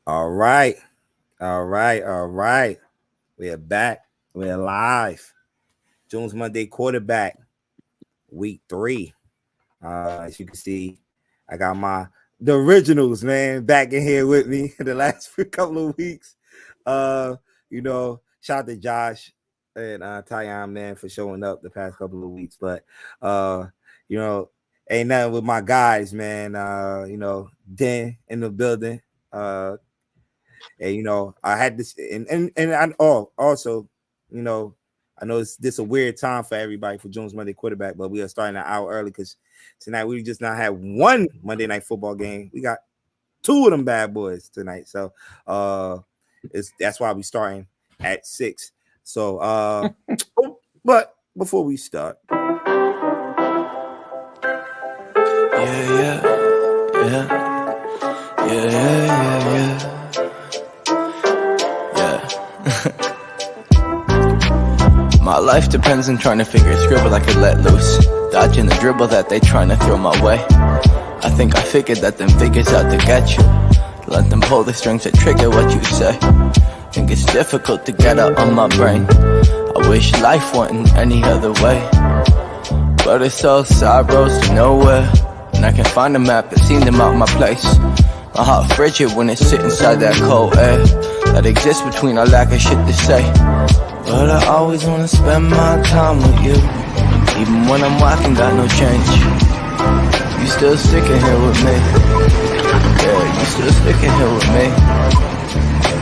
All right. All right. All right. We're back. We're live. Jones Monday quarterback, week 3. As you can see, I got the originals, man, back in here with me the last couple of weeks. Shout out to Josh and Tyon, man, for showing up the past couple of weeks. But you know, ain't nothing with my guys, man. Den in the building. And I had this, and I also, you know, I know this a weird time for everybody for Jones Monday quarterback, but we are starting an hour early because tonight we just not had one Monday night football game. We got 2 of them bad boys tonight, so that's why we starting at 6. So, but before we start, My life depends on trying to figure a scribble I could let loose, dodging the dribble that they trying to throw my way. I think I figured that them figures out to get you. Let them pull the strings that trigger what you say. Think it's difficult to get out on my brain. I wish life went any other way, but it's all side roads to nowhere, and I can find a map that seen them out my place. My heart frigid when it sit inside that cold air that exists between our lack of shit to say. But I always wanna spend my time with you, even when I'm walking, got no change. You still sticking here with me. Yeah, you still sticking here with me.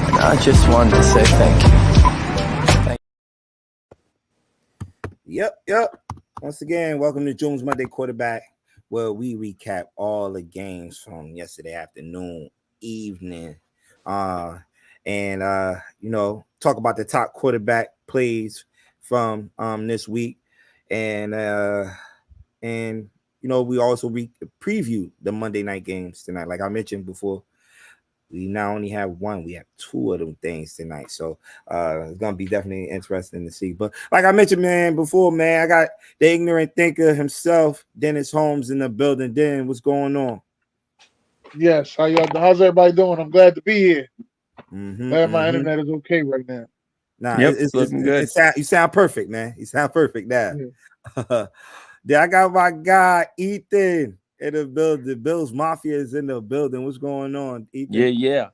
And I just wanted to say thank you. Yep. Once again, welcome to Jones Monday Quarterback, where we recap all the games from yesterday afternoon, evening, and talk about the top quarterback plays from this week, and we also preview the Monday night games tonight. Like I mentioned before, we not only have one, we have 2 of them things tonight. So it's gonna be definitely interesting to see. But like I mentioned, man, before, man, I got the ignorant thinker himself, Dennis Holmes, in the building. Den, what's going on? Yes, how's everybody doing? I'm glad to be here. Glad my internet is okay right now. Nah, it's looking good. You sound perfect, man. You sound perfect now. Yeah. Then I got my guy Ethan in the building. Bills Mafia is in the building. What's going on, Ethan? Yeah.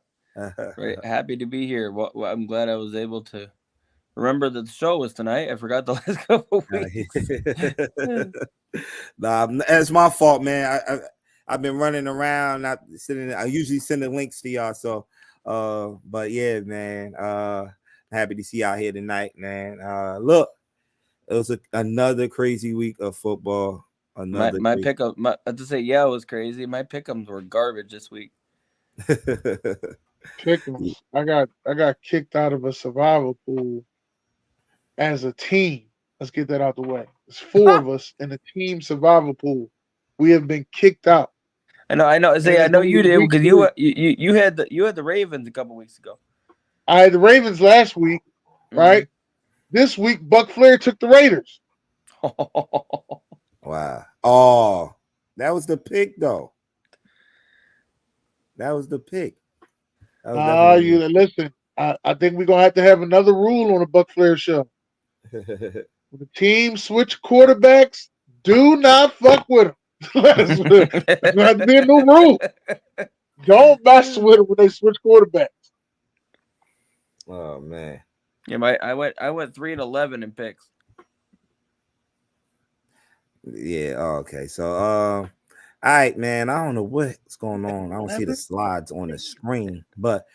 Right. Happy to be here. Well, I'm glad I was able to remember that the show was tonight. I forgot the last couple weeks. Nah, it's my fault, man. I've been running around, not sending. I usually send the links to y'all. So, but yeah, man. Happy to see y'all here tonight, man. Look, it was another crazy week of football. My pickup. I have to say, it was crazy. My pickums were garbage this week. Pickums. I got kicked out of a survival pool as a team. Let's get that out the way. There's 4 of us in a team survival pool. We have been kicked out. I know. I know you did because you had the Ravens a couple weeks ago. I had the Ravens last week, right? This week, Buck Flair took the Raiders. Wow. Oh, that was the pick, though. That was the pick. Listen, I think we're going to have another rule on the Buck Flair show. When the team switch quarterbacks, do not fuck with them. There's going to have to be a new rule. Don't mess with them when they switch quarterbacks. Oh, man. Yeah, I went 3-11 in picks. Yeah. Okay. So, all right, man. I don't know what's going on. I don't see the slides on the screen, but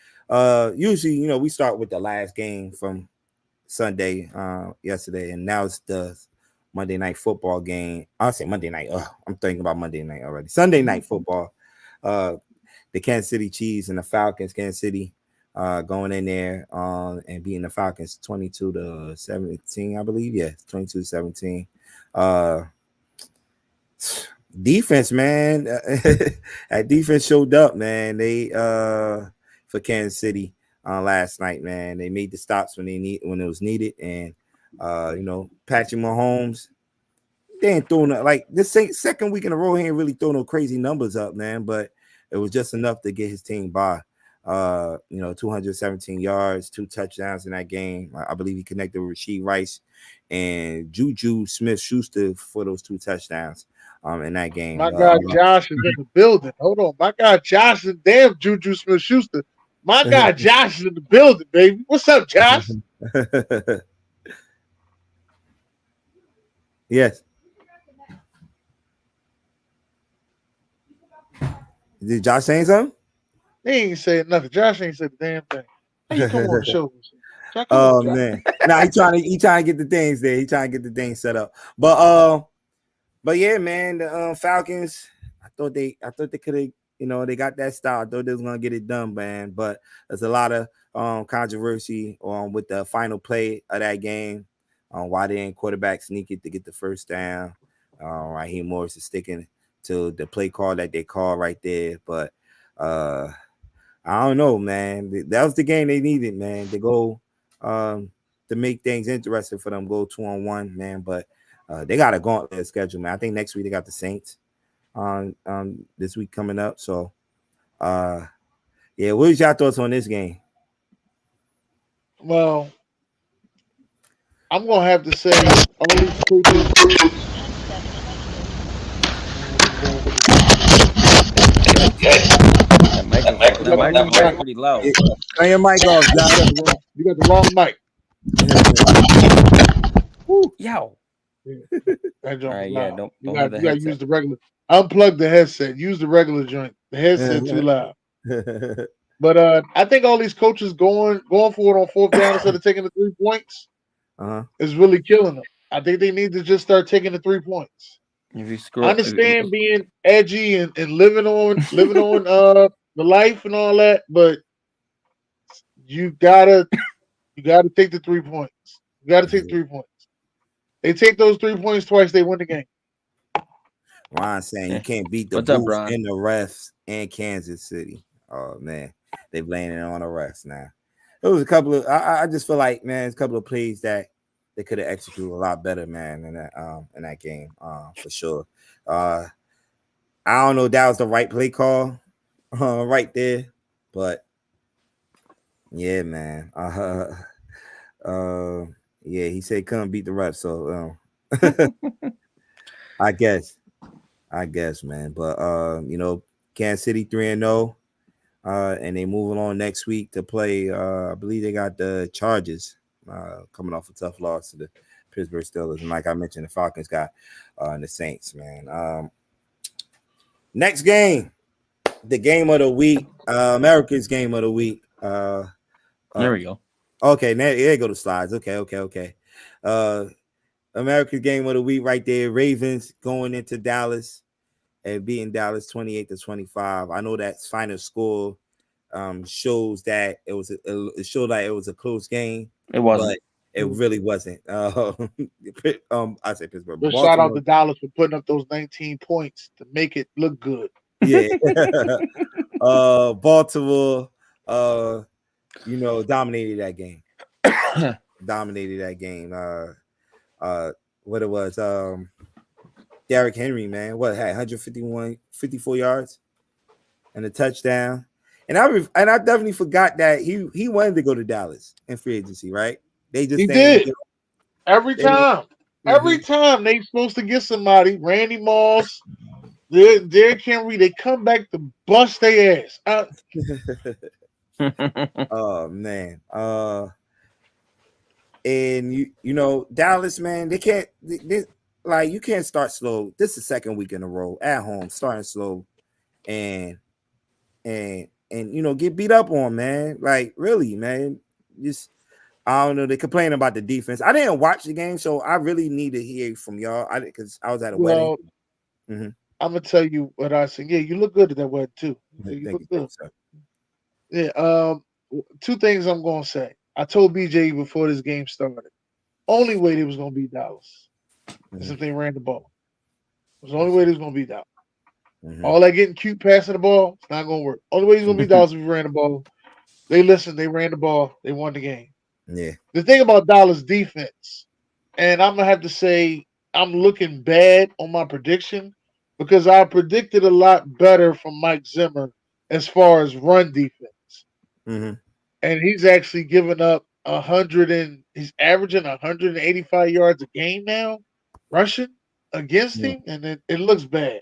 usually, we start with the last game from Sunday, yesterday, and now it's the Monday night football game. I'll say Monday night. I'm thinking about Monday night already. Sunday night football. The Kansas City Chiefs and the Falcons. Kansas City going in there and beating the Falcons 22-17, I believe. Yeah, 22-17. Defense, man. That defense showed up, man. They for Kansas City last night, man. They made the stops when it was needed, and Patrick Mahomes, they ain't throwing like this second week in a row. He ain't really throwing no crazy numbers up, man. But it was just enough to get his team by. 217 yards, 2 touchdowns in that game. I believe he connected with Rasheed Rice and Juju Smith-Schuster for those 2 touchdowns in that game. My guy Josh is in the building. Hold on. My guy Josh is damn Juju Smith-Schuster. My guy Josh is in the building, baby. What's up, Josh? Yes. Did Josh say something? He ain't saying nothing. Josh ain't said a damn thing. How you come on the show? Josh, Oh man. Nah, he trying to get the things there. He trying to get the things set up. But yeah, man, the Falcons, I thought they could have, they got that style. I thought they was gonna get it done, man. But there's a lot of controversy with the final play of that game. Why didn't quarterback sneak it to get the first down? Raheem Morris is sticking to the play call that they call right there. But I don't know, man. That was the game they needed, man, to go to make things interesting for them. Go 2-on-1, man. But they got a gauntlet schedule, man. I think next week they got the Saints on this week coming up. So, yeah, what was your thoughts on this game? Well, I'm gonna have to say all these coaches. That microphone's pretty loud. Turn your mic off, Josh. You got the wrong mic. Yow. That All right, yeah, don't you have got the to use the regular. Unplug the headset. Use the regular joint. The headset too loud. But I think all these coaches going for it on 4th down instead of taking the 3 points is really killing them. I think they need to just start taking the 3 points. I understand being edgy and living on the life and all that, but you gotta take the 3 points. You gotta take 3 points. They take those 3 points twice, they win the game. Ron saying you can't beat the booth and the refs and Kansas City. Oh man, they blaming it on the refs now. It was a couple of I just feel like, man, it's a couple of plays that they could have executed a lot better, man, in that game, for sure. I don't know if that was the right play call right there, but yeah, man. Yeah, he said couldn't beat the refs, so I guess, man. But Kansas City 3-0, and they moving on next week to play. I believe they got the Chargers coming off a tough loss to the Pittsburgh Steelers, and like I mentioned, the Falcons got the Saints, man. Next game, the game of the week, America's game of the week. There we go. Okay, there go the slides. Okay. America's game of the week right there. Ravens going into Dallas and beating Dallas 28-25. I know that final score shows that it showed like it was a close game. It wasn't. But it really wasn't. I said Pittsburgh. But shout out to Dallas for putting up those 19 points to make it look good. Yeah. Baltimore dominated that game. What it was, Derrick Henry, man, what had 54 yards and a touchdown. And I definitely forgot that he wanted to go to Dallas in free agency, right? They just did every time. Every time they supposed to get somebody, Randy Moss, Derrick Henry, they come back to bust their ass. Oh man. And you Dallas, man, they can't you can't start slow. This is the second week in a row at home, starting slow and get beat up on, man. Like really, man. Just I don't know. They complain about the defense. I didn't watch the game, so I really need to hear from y'all. Because I was at a wedding. I'm gonna tell you what I said. Yeah, you look good at that wedding too. You look good. Yeah. 2 things I'm gonna say. I told BJ before this game started. Only way they was gonna beat Dallas is if they ran the ball. It was the only way they was gonna beat Dallas. All that getting cute passing the ball, it's not gonna work. Only way he's gonna beat Dallas if he ran the ball. They listened, they ran the ball, they won the game. Yeah. The thing about Dallas defense, and I'm gonna have to say I'm looking bad on my prediction because I predicted a lot better from Mike Zimmer as far as run defense. and he's actually given up 100 and he's averaging 185 yards a game now, rushing against Yeah. him, and it looks bad.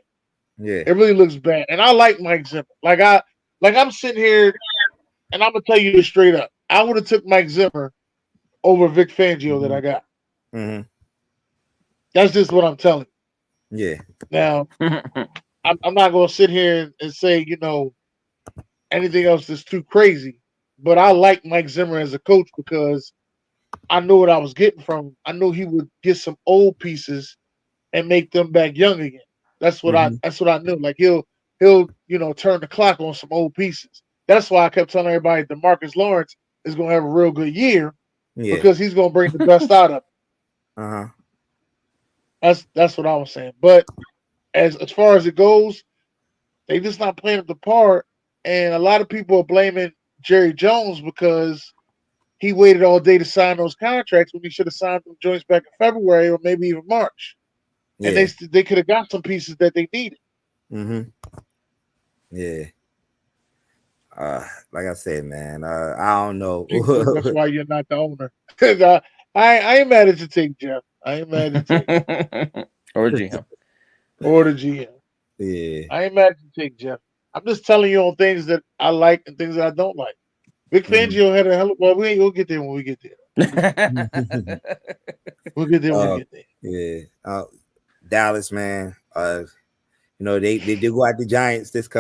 Yeah. It really looks bad. And I like Mike Zimmer. I'm sitting here, and I'm gonna tell you this straight up. I would have took Mike Zimmer over Vic Fangio that I got. Mm-hmm. That's just what I'm telling you. Yeah. Now, I'm not gonna sit here and say anything else that's too crazy, but I like Mike Zimmer as a coach because I knew what I was getting from him. I knew he would get some old pieces and make them back young again. That's what I Mm-hmm. knew. Like he'll turn the clock on some old pieces. That's why I kept telling everybody DeMarcus Lawrence is gonna have a real good year Yeah. because he's gonna bring the best out of him. Uh-huh. That's what I was saying. But as far as it goes, they just not playing up the part. And a lot of people are blaming Jerry Jones because he waited all day to sign those contracts when he should have signed them joints back in February or maybe even March. And Yeah. they could have got some pieces that they needed. Mm-hmm. Yeah. Like I said, man, I don't know. That's why you're not the owner. I ain't mad at your take, Jeff. I ain't mad at your take. Or GM. Or the GM. Yeah. I ain't mad at your take, Jeff. I'm just telling you on things that I like and things that I don't like. Vic Fangio had a hell of, well, we'll get there when we get there. We'll get there when we get there. Yeah. Dallas, man. They did go at the Giants this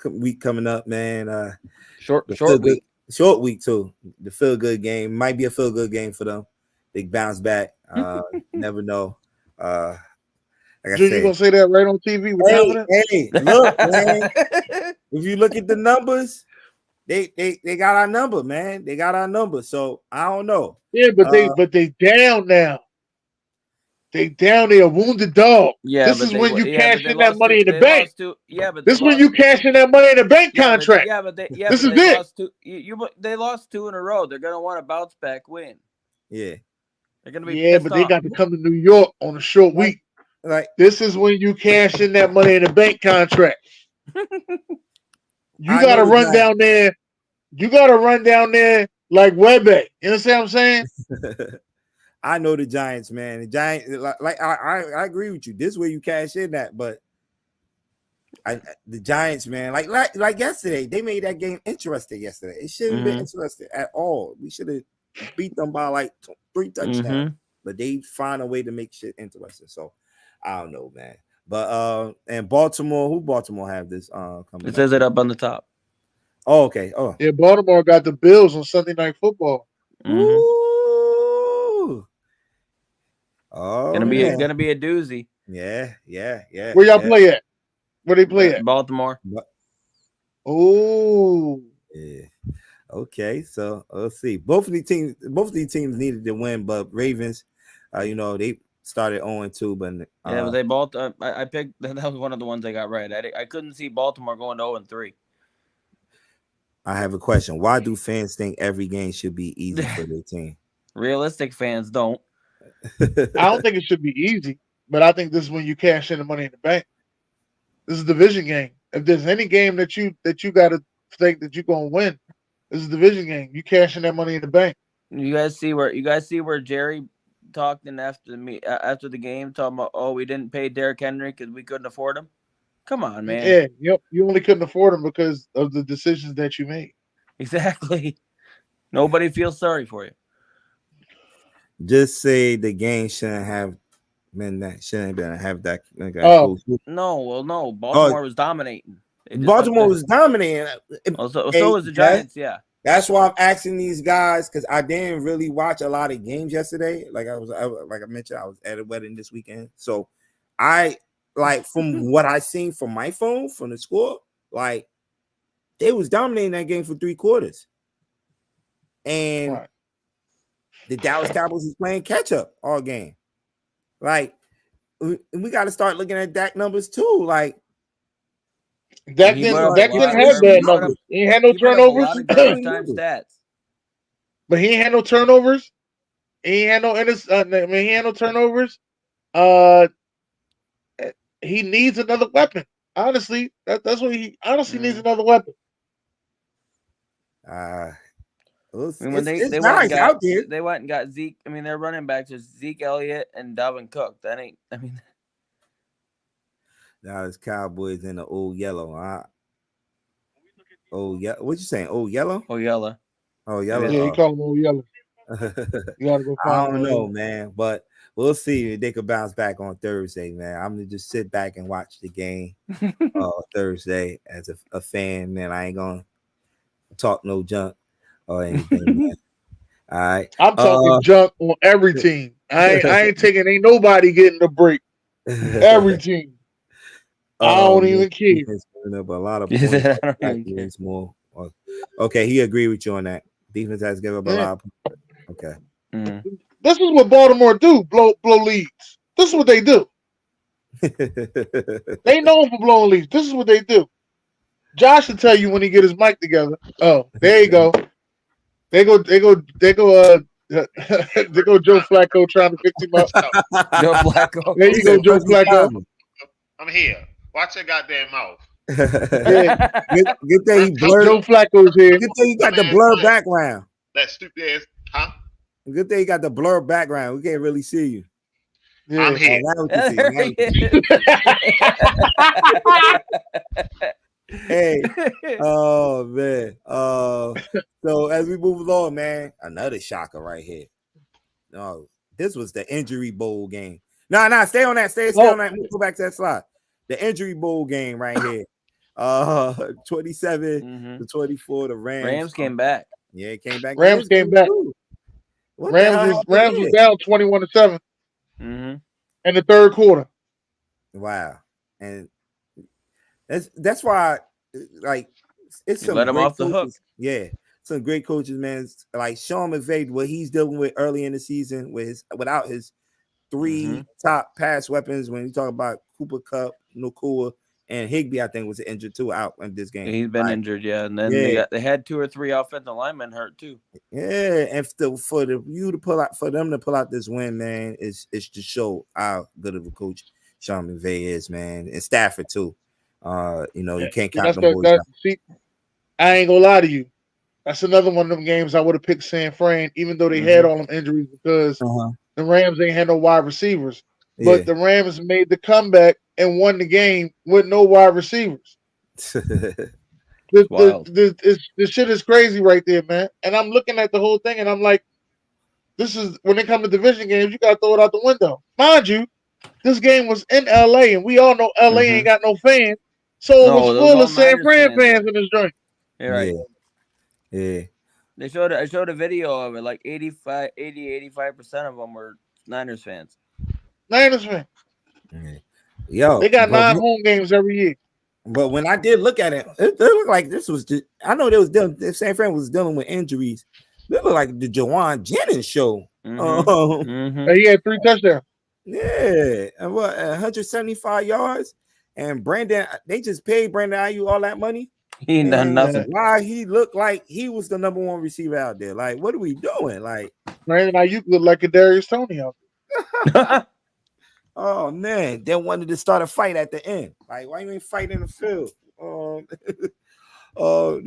week coming up, man. Short week. Short week too. The feel good game might be a feel good game for them. They bounce back. Never know. Like Junior, you gonna say that right on TV with confidence? Hey, look, man. If you look at the numbers, they got our number, man. They got our number. So I don't know. Yeah, but they down now. They down there, a wounded dog. Yeah, this is when you cash in that money in the bank. This is when you cash in that money in the bank contract. This is it. They lost 2 in a row. They're gonna want to bounce back win. Yeah, they're gonna be but they got to come to New York on a short week. Like this is when you cash in that money in the bank contract. You gotta run down there. You gotta run down there like Webbe. You understand what I'm saying? I know the Giants, man. The Giants, I agree with you. This is where you cash in that, but the Giants, man, like yesterday, they made that game interesting yesterday. It shouldn't have been interesting at all. We should have beat them by like 3 touchdowns, but they find a way to make shit interesting. So I don't know, man. But and Baltimore, who Baltimore have this coming? It says it up on the top. Oh, okay. Oh, yeah, Baltimore got the Bills on Sunday Night Football. Ooh. Oh, gonna be a doozy. Yeah. Where y'all play at? Where they play at? Baltimore. Oh. Yeah. Okay, so let's see. Both of these teams needed to win, but Ravens, they started 0-2, but but they both. I picked that was one of the ones I got right. I couldn't see Baltimore going 0-3. I have a question. Why do fans think every game should be easy for their team? Realistic fans don't. I don't think it should be easy, but I think this is when you cash in the money in the bank. This is a division game. If there's any game that you got to think that you're gonna win, this is a division game. You cash in that money in the bank. You guys see where Jerry talked in after the game, talking about, oh, we didn't pay Derrick Henry because we couldn't afford him. Come on, man. Yeah, yep. You only couldn't afford him because of the decisions that you made. Exactly. Nobody feels sorry for you. Just say the game shouldn't have been that. Shouldn't have that. No. Baltimore was dominating. Baltimore was dominating. So was the Giants. Yeah. That's why I'm asking these guys, because I didn't really watch a lot of games yesterday. Like I mentioned, I was at a wedding this weekend. So from what I seen from my phone, from the score, like they was dominating that game for 3 quarters. And the Dallas Cowboys was playing catch up all game. Like we got to start looking at Dak numbers too. Like Dak didn't have bad numbers. He ain't had no turnovers. Stats. But he ain't had no turnovers. He ain't had no he had no turnovers. He needs another weapon. Honestly, that's what he honestly needs another weapon. I mean, when they it's went and nice got out there. they went and got Zeke. I mean, their running backs are Zeke Elliott and Dalvin Cook. That ain't. I mean, Now it's Cowboys in the old yellow. Oh yeah, what you saying? Old yellow? oh yellow. Oh Maybe Yeah, he yellow. called him old yellow. You gotta go I find don't him. know, man, but we'll see if they could bounce back on Thursday, man. I'm gonna just sit back and watch the game Thursday as a fan, man. I ain't gonna talk no junk or anything, man. All right. I'm talking junk on every team. I ain't taking ain't nobody getting a break. Every team. I don't even care. Defense putting up a lot of He points. said, "I don't That even care." means more. Okay, he agreed with you on that. Defense has given up a Yeah. lot. Okay. Mm. This is what Baltimore do, blow leads. This is what they do. They known for blowing leads. This is what they do. Josh will tell you when he get his mic together. Oh, there you go. They go there go Joe Flacco trying to fix him up. Joe Flacco. There you go, Joe Flacco. I'm here. Watch your goddamn mouth. Yeah. Good thing he blurred. Joe Flacco's here. Good thing he got the blur background. That stupid ass, huh? Good thing you got the blur background. We can't really see you. Yeah. I'm here. Oh, now we can see. Hey, oh man. So as we move along, man, another shocker right here. No, this was the injury bowl game. Nah, stay on that. Stay on that. Go back to that slide. The injury bowl game right here. 27-24. The Rams came back. Yeah, it came back. Rams came back. Rams was down 21-7 in the third quarter. Wow, and that's why, like, it's some let him off the hook. Yeah, some great coaches, man. Like Sean McVay, what he's dealing with early in the season without his three top pass weapons. When you talk about Cooper Kupp, Nakua, and Higbee, I think was injured too out in this game. He's been injured, yeah. And then they had 2 or 3 offensive linemen hurt too. Yeah, and for them to pull out this win, man, it's to show how good of a coach Sean McVay is, man, and Stafford too. You can't count them boys out. See, I ain't gonna lie to you. That's another one of them games I would have picked San Fran, even though they had all them injuries, because the Rams ain't had no wide receivers. But the Rams made the comeback and won the game with no wide receivers. This shit is crazy right there, man. And I'm looking at the whole thing and I'm like, this is when it comes to division games, you gotta throw it out the window. Mind you, this game was in LA, and we all know LA ain't got no fans. So it was full of San Fran fans in this joint. You're right. Yeah. I showed a video of it. Like 85% of them were Niners fans. Niners fans. Yeah. Yo, they got 9 home games every year. But when I did look at it, it looked like this was just, I know they was dealing, if San Fran was dealing with injuries, it looked like the Jawan Jennings show. He had 3 touchdowns. Yeah, and 175 yards. And Brandon, they just paid Brandon Ayuk all that money. He ain't done nothing. Why he looked like he was the number 1 receiver out there? Like, what are we doing? Like, Brandon Ayuk looked like a Darius Toney out there. Oh man, they wanted to start a fight at the end. Like, why you ain't fight in the field? The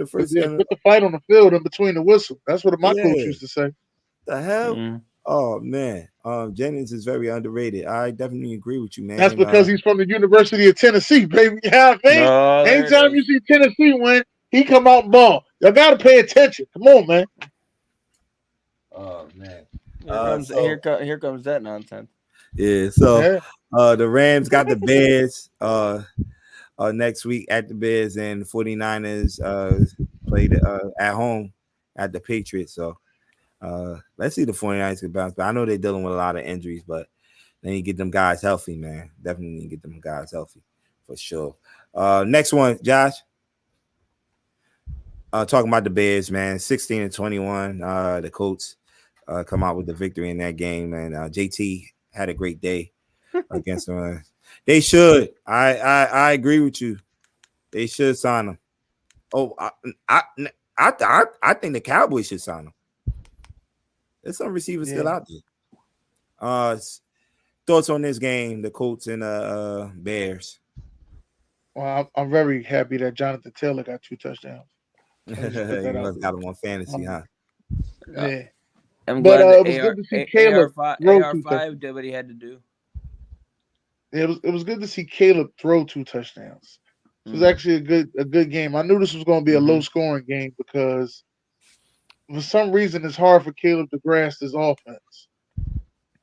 first put the fight on the field in between the whistle. That's what my coach used to say. The hell? Oh man, Jennings is very underrated. I definitely agree with you, man. That's because he's from the University of Tennessee, baby. Anytime you see Tennessee win, he come out and ball. Y'all gotta pay attention. Come on, man. Oh man. Here comes that nonsense. Yeah, so the Rams got the Bears next week at the Bears, and the 49ers played at home at the Patriots. So let's see the 49ers can bounce back. I know they're dealing with a lot of injuries, but they need to get them guys healthy, man. Definitely need to get them guys healthy for sure. Next one, Josh. Talking about the Bears, man. 16-21. The Colts come out with the victory in that game, and JT had a great day against them. They should. I agree with you. They should sign him. Oh, I think the Cowboys should sign him. There's some receivers still out there. Thoughts on this game, the Colts and Bears? Well, I'm very happy that Jonathan Taylor got 2 touchdowns. I just put You that out must there. got him on fantasy, huh? Yeah. I'm But glad it that was good to see AR Caleb throw two AR5 touchdowns. did what he had to do. It was good to see Caleb throw 2 touchdowns. This was Mm. actually a good game. I knew this was going to be a low scoring game because for some reason it's hard for Caleb to grasp his offense.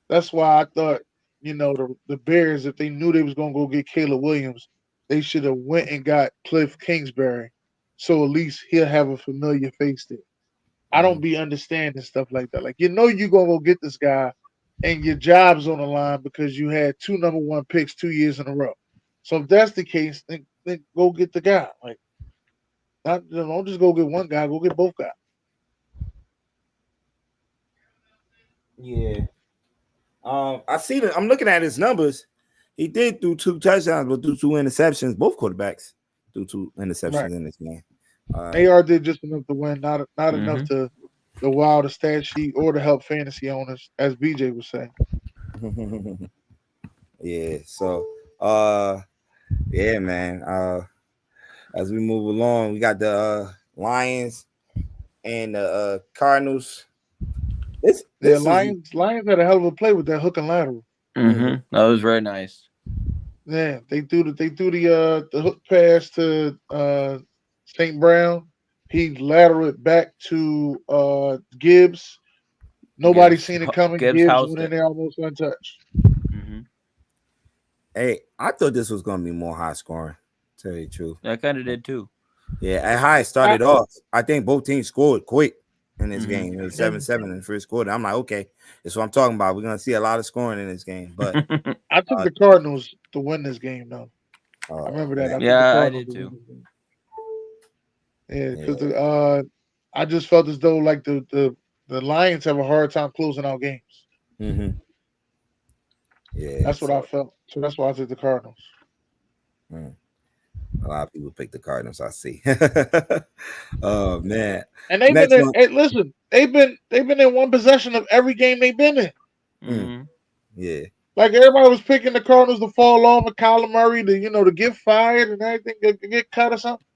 That's why I thought, the Bears, if they knew they was going to go get Caleb Williams, they should have went and got Cliff Kingsbury, so at least he'll have a familiar face there. I don't be understanding stuff like that. Like, you're going to go get this guy, and your job's on the line because you had 2 number 1 picks 2 years in a row. So if that's the case, then go get the guy. Like, don't just go get one guy. Go get both guys. Yeah. I see that. I'm looking at his numbers. He did do 2 touchdowns, but do 2 interceptions. Both quarterbacks do 2 interceptions Right. in this game. AR did just enough to win, not enough to wow the stat sheet or to help fantasy owners, as BJ was saying. Yeah. So, yeah, man. As we move along, we got the Lions and the Cardinals. This Lions had a hell of a play with that hook and lateral. That was very nice. Yeah, they threw the hook pass to St. Brown. He lateraled it back to Gibbs. Nobody seen it coming. Gibbs went in there almost untouched. Hey, I thought this was gonna be more high scoring. To tell you the truth, I kind of did too. Yeah, at high it started off. I think both teams scored quick in this game. It was 7-7 in the first quarter. I'm like, okay, that's what I'm talking about. We're gonna see a lot of scoring in this game. But I took the Cardinals to win this game, though. I remember that. I did too. Yeah, because I just felt as though like the Lions have a hard time closing out games. Yeah, that's what I felt. So that's why I took the Cardinals. A lot of people pick the Cardinals. I see. Oh man! And they've been in, hey, listen. They've been in one possession of every game they've been in. Yeah. Like everybody was picking the Cardinals to fall off, and Kyler Murray to get fired and everything, to get cut or something.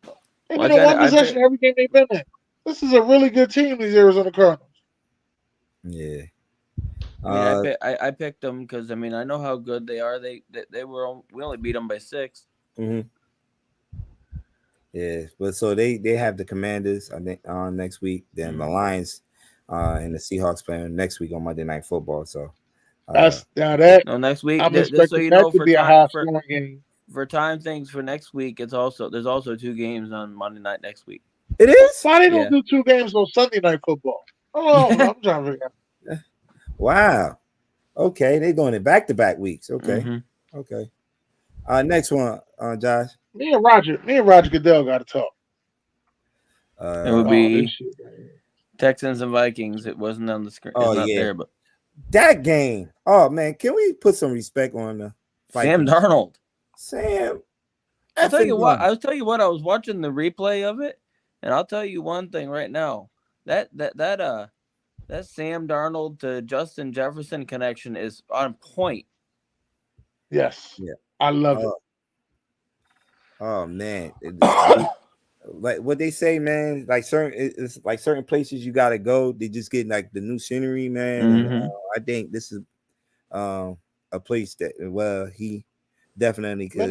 They've been in one possession every game they've been in. This is a really good team, these Arizona Cardinals. Yeah. I picked them because I know how good they are. We only beat them by 6. Yeah, but so they have the Commanders I think on next week, then the Lions and the Seahawks playing next week on Monday Night Football. So next week. I'm expecting that to be a high scoring game. For time things for next week, there's also 2 games on Monday night next week. It is? Why they don't do 2 games on Sunday Night Football? Oh, I'm trying to figure out. Wow. Okay, they doing it back-to-back weeks. Okay. Okay. Next one, Josh. Me and Roger Goodell got to talk. It would be Texans and Vikings. It wasn't on the screen. It's not there, but that game. Oh man, can we put some respect on the Sam Darnold? I'll tell you what. I was watching the replay of it, and I'll tell you one thing right now. That Sam Darnold to Justin Jefferson connection is on point. Yes. Yeah. I love it. Oh man. Like what they say, man, it's like certain places you gotta go. They just get like the new scenery, man. And, I think this is a place that he definitely could.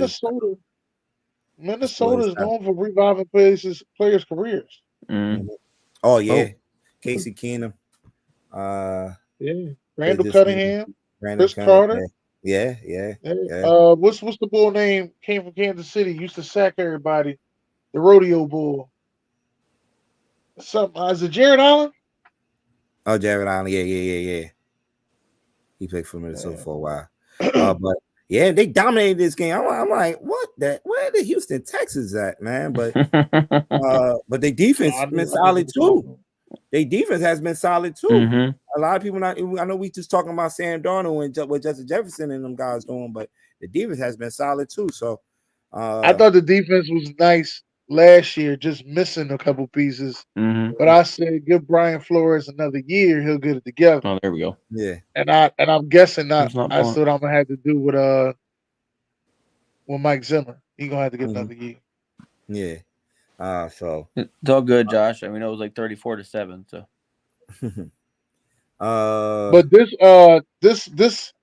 Minnesota is known for reviving players' careers. Oh yeah, Casey Keenum. Randall Cunningham, Chris Carter. Yeah. What's the bull name? Came from Kansas City. Used to sack everybody. The rodeo bull. Is it Jared Allen? Oh, Jared Allen. Yeah. He played for Minnesota for a while. But yeah, they dominated this game. I'm like, what? Where the Houston Texans at, man? But but their defense has been solid too. Their defense has been solid too. A lot of people I know we just talking about Sam Darnold and what Justin Jefferson and them guys doing, but the defense has been solid too. So I thought the defense was nice last year, just missing a couple pieces. But I said, give Brian Flores another year, he'll get it together. Oh, there we go. Yeah, and I'm guessing that's what I'm gonna have to do with Mike Zimmer. He's gonna have to get another year. Yeah. So It's all good, Josh. I mean, it was like 34-7. So But this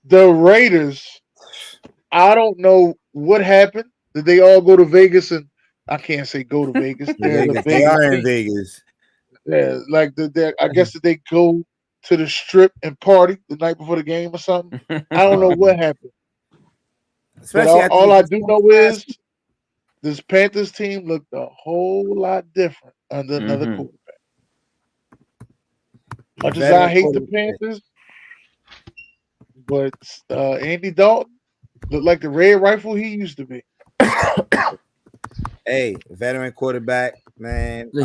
the Raiders. I don't know what happened. Did they all go to Vegas? And I can't say go to Vegas. They're the Vegas, they Vegas are in team. Vegas. Yeah, like I guess that they go to the strip and party the night before the game or something. I don't know what happened. But Especially after all the I do know last is this Panthers team looked a whole lot different under another Mhm. quarterback. Much as I veteran hate the quarterback. Panthers, but Andy Dalton looked like the red rifle he used to be. Hey, veteran quarterback, man. So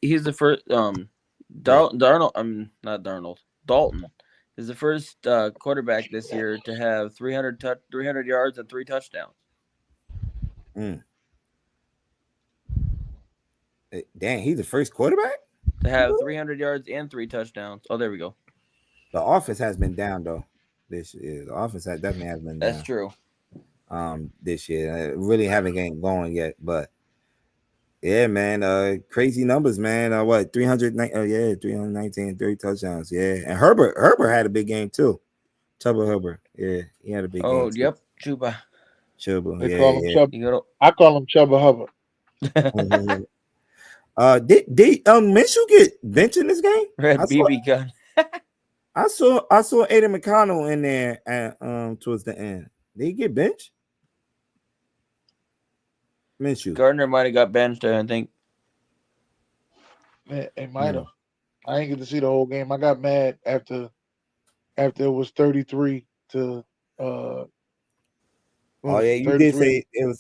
he's the first Darnold. Not Darnold. Dalton is the first quarterback this year to have 300 yards and 3 touchdowns. Damn, he's the first quarterback. To have 300 yards and 3 touchdowns. Oh, there we go. The offense has been down though. This year, the offense definitely has been That's down. true. This year, I really haven't get going yet, but yeah, man. Crazy numbers, man. What 300? 319, 30 touchdowns. Yeah, and Herbert had a big game too. Chuba Herbert. Yeah, he had a big game Oh, too. yep. Chuba. Chuba. They call him Yeah, Chubb. You go I call him Chubba Hubbard. yeah. Did Minshew get benched in this game? Red I saw BB gun. I saw Aiden McConnell in there and towards the end. Did he get benched? Minshew. Gardner might have got benched, I think. It might have. I didn't get to see the whole game. I got mad after it was 33 to Oh yeah, you did 33. say it was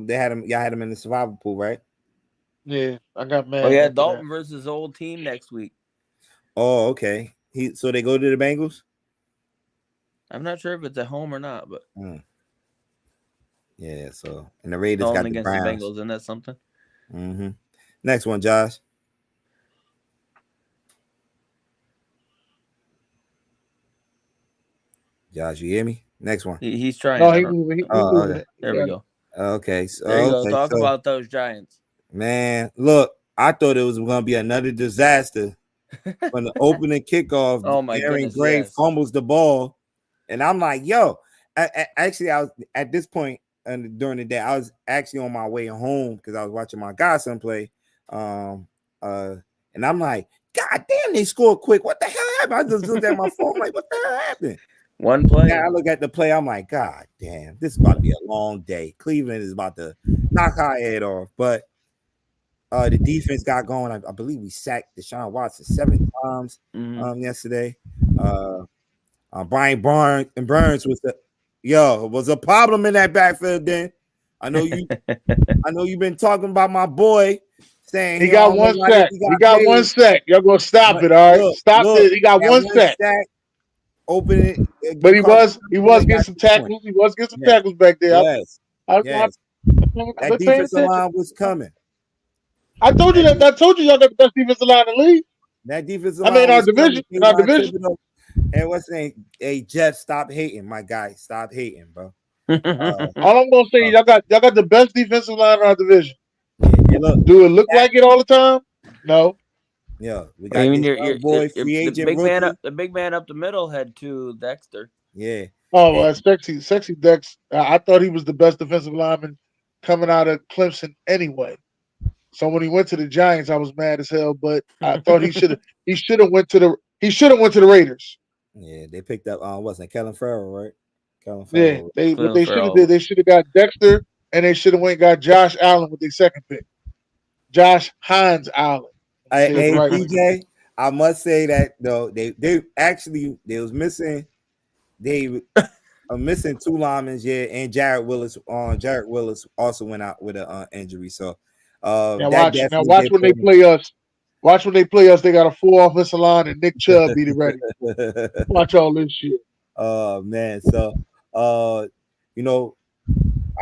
they had him, y'all had him in the survival pool, right? Yeah, I got mad. Oh yeah, after Dalton versus old team next week. Oh, okay. So they go to the Bengals? I'm not sure if it's at home or not, but Yeah, so and the Raiders Dalton got the against the Browns. Bengals, and that's something. Mm-hmm. Next one, Josh. Josh, you hear me? Next one. He's trying. No, I he don't. moving. He Oh, moving okay. it. There we go. Okay. There you go. Okay. Talk So, about those Giants. man, look, I thought it was gonna be another disaster from the opening kickoff. Oh my Aaron goodness, Gray yes. fumbles the ball, and I'm like, yo. Actually, I was at this point during the day. I was actually on my way home because I was watching my godson play. And I'm like, God damn, they scored quick. What the hell happened? I just looked at my phone like, what the hell happened? One play. Now I look at the play. I'm like, God damn, this is about to be a long day. Cleveland is about to knock our head off. But the defense got going. I believe we sacked Deshaun Watson 7 times yesterday. Brian Burns was a problem in that backfield. Then I know you've been talking about my boy saying He got one sack. He got one sack. Y'all gonna stop it, all right? Stop it. He got one sack. Open it. But he was getting some tackles. He was getting some tackles back there. Yes. That defensive line was coming. I told you that. I told you y'all got the best defensive line in the league. That defensive line. I mean, our division. In our division. And what's the name? Hey, Jeff, stop hating, my guy. Stop hating, bro. All I'm gonna say, y'all got the best defensive line in our division. Do it look like it all the time? No. Yeah, we got this young boy, free agent, the big man. The big man up the middle had to Dexter. Yeah. Oh, well, sexy Dex. I thought he was the best defensive lineman coming out of Clemson anyway. So when he went to the Giants, I was mad as hell. But I thought he should have went to the Raiders. Yeah, they picked up wasn't it Kellen Farrell, right? What they should have did, they should have got Dexter, and they should have went and got Josh Allen with their second pick. Josh Hines Allen. Hey, DJ, I must say that though they was missing. They are missing 2 linemen, and Jared Willis. Jared Willis also went out with an injury. So watch when they play us. Watch when they play us. They got a full offensive line, and Nick Chubb beat it ready. Watch all this shit. Oh man, so I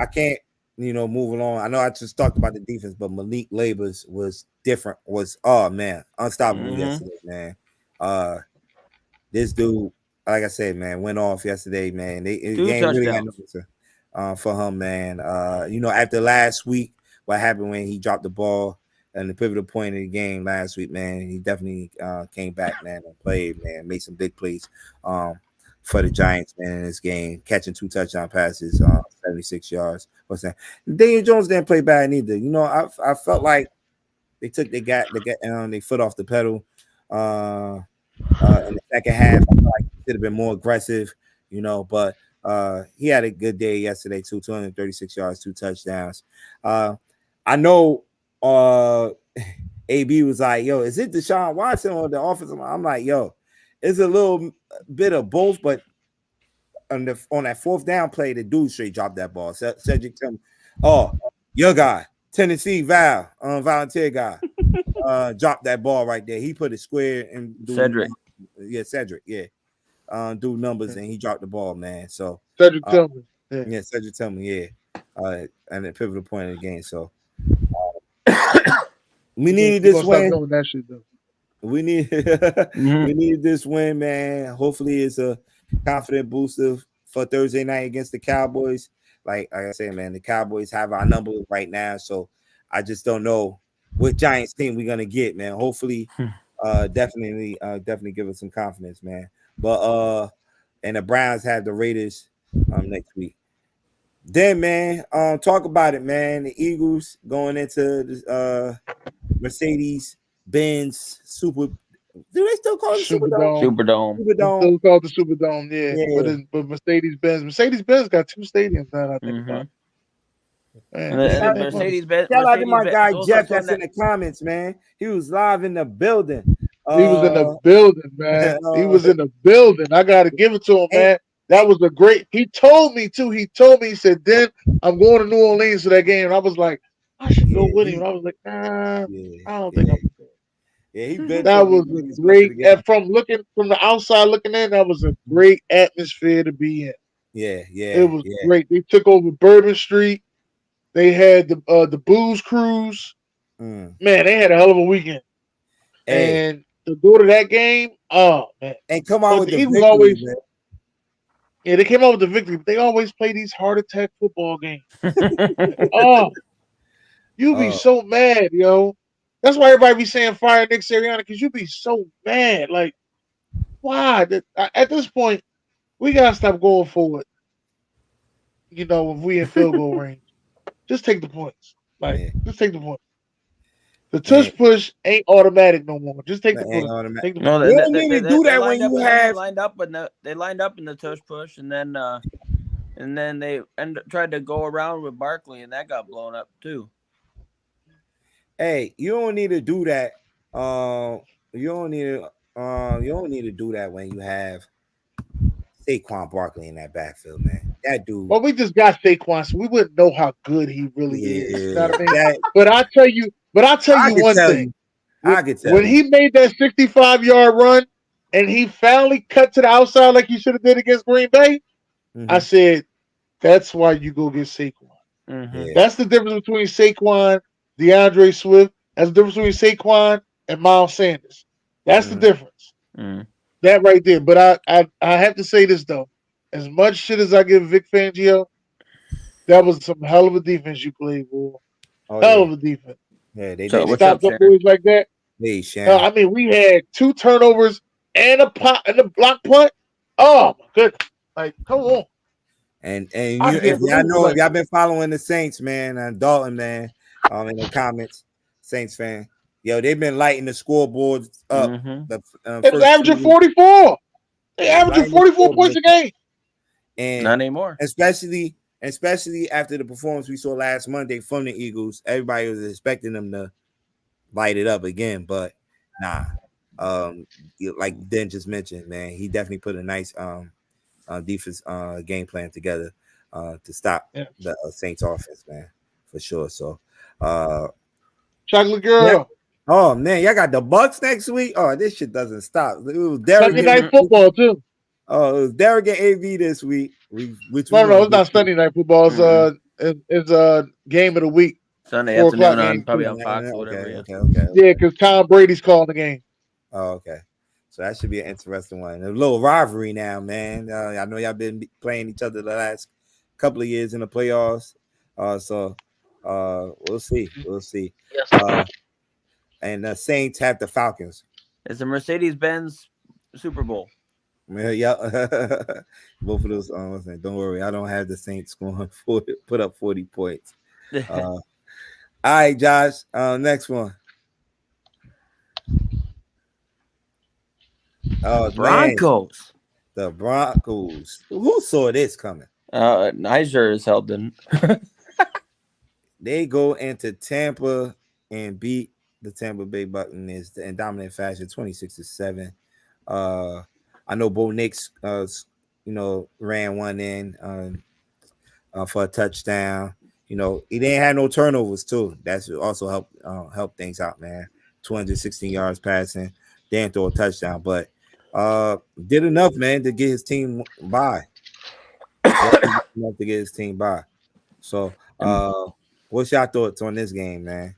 can't moving on. I know I just talked about the defense, but Malik Labors was different. Unstoppable yesterday, man. This dude, like I said, man, went off yesterday, man. They ain't really got no for him, man. After last week what happened when he dropped the ball and the pivotal point of the game last week, man. He definitely came back, man, and played, man, made some big plays for the Giants, man, in this game, catching 2 touchdown passes, 76 yards. What's that? Daniel Jones didn't play bad neither. You know, I felt like they took their foot off the pedal in the second half. I feel like he should have been more aggressive, you know, but he had a good day yesterday too, 236 yards, 2 touchdowns. I know AB was like, yo, is it Deshaun Watson or the offensive line? I'm like, yo, it's a little bit of both, but on that 4th down play, the dude straight dropped that ball. Cedric tell me, oh, your guy, Tennessee volunteer guy, dropped that ball right there. He put it square and Cedric. Cedric, do numbers and he dropped the ball, man. So Cedric Tillman. Yeah, Cedric Tillman, and the pivotal point of the game. So we needed this win. Stop that shit, though. We need we needed this win, man. Hopefully it's a confident booster for Thursday night against the Cowboys. Like I said, man, the Cowboys have our number right now. So I just don't know what Giants team we're gonna get, man. Hopefully, definitely give us some confidence, man. But and the Browns have the Raiders next week. Then, man, talk about it, man. The Eagles going into the Mercedes-Benz Super. Do they still call it Superdome? Superdome. It's still called the Superdome, yeah. But Mercedes-Benz got 2 stadiums now. I think about it. And Mercedes-Benz. Shout out to my guy Jeff that's in the comments, man. He was live in the building. He was in the building, man. He was in the building. I gotta give it to him, man. That was a great. He told me too. He said, "Then I'm going to New Orleans for that game." And I was like, "I should go with him." And I was like, "Nah, I don't think I'm." That was a great. From the outside looking in, that was a great atmosphere to be in. It was great. They took over Bourbon Street. They had the booze cruise. Man, they had a hell of a weekend. And to go to that game, oh man! And come on with the victory, always, man. Yeah, they came out with the victory, but they always play these heart attack football games. You be so mad, yo. That's why everybody be saying fire Nick Sirianni, because you be so mad. Like, why? At this point, we gotta stop going forward. You know, if we in field goal range, just take the points. Just take the points. The tush push ain't automatic no more. Just take the push. No, they don't need to do that when you have lined up in the tush push, and then they tried to go around with Barkley, and that got blown up too. Hey, you don't need to do that. You don't need to do that when you have Saquon Barkley in that backfield, man. That dude. Well, we just got Saquon, so we wouldn't know how good he really is. You know what I mean? But I tell you one thing. When he made that 65-yard run and he finally cut to the outside like he should have did against Green Bay, I said, that's why you go get Saquon. That's the difference between Saquon, DeAndre Swift. That's the difference between Saquon and Miles Sanders. That's the difference. That right there. But I have to say this, though. As much shit as I give Vic Fangio, that was some hell of a defense you played, boy. Hell of a defense. Yeah, they stopped up boys like that. Hey, Shannon. I mean, we had 2 turnovers and a block punt. Oh my goodness! Like, come on. And if y'all been following the Saints, man, and Dalton, man, in the comments, Saints fan, yo, they've been lighting the scoreboards up. It's averaging 44. They averaging 44 points a game. And not anymore. Especially after the performance we saw last Monday from the Eagles, everybody was expecting them to light it up again, but nah. Like Dan just mentioned, man, he definitely put a nice defense game plan together to stop the Saints offense, man, for sure. So, Chocolate Girl. Yeah. Oh man, y'all got the Bucks next week. Oh, this shit doesn't stop. It was Sunday night football too. Oh, it was Derek and AV this week. No, it's not Sunday night football. It's a game of the week. Sunday afternoon on probably on Fox or whatever. Okay. Yeah, because Tom Brady's calling the game. Oh, okay. So that should be an interesting one. A little rivalry now, man. I know y'all been playing each other the last couple of years in the playoffs. So We'll see. We'll see. And the Saints have the Falcons. It's a Mercedes-Benz Super Bowl. Yeah, both of those. Don't worry, I don't have the Saints scoring put up 40 points. All right, Josh. Next one. Oh, Broncos. Man. The Broncos. Who saw this coming? I sure as hell didn't. They go into Tampa and beat the Tampa Bay Buccaneers in dominant fashion, 26-7. I know Bo Nix, ran one in for a touchdown. He didn't have no turnovers too. That's also helped things out, man. 216 yards passing, didn't throw a touchdown, but did enough, man, to get his team by. Enough to get his team by. So, what's your thoughts on this game, man?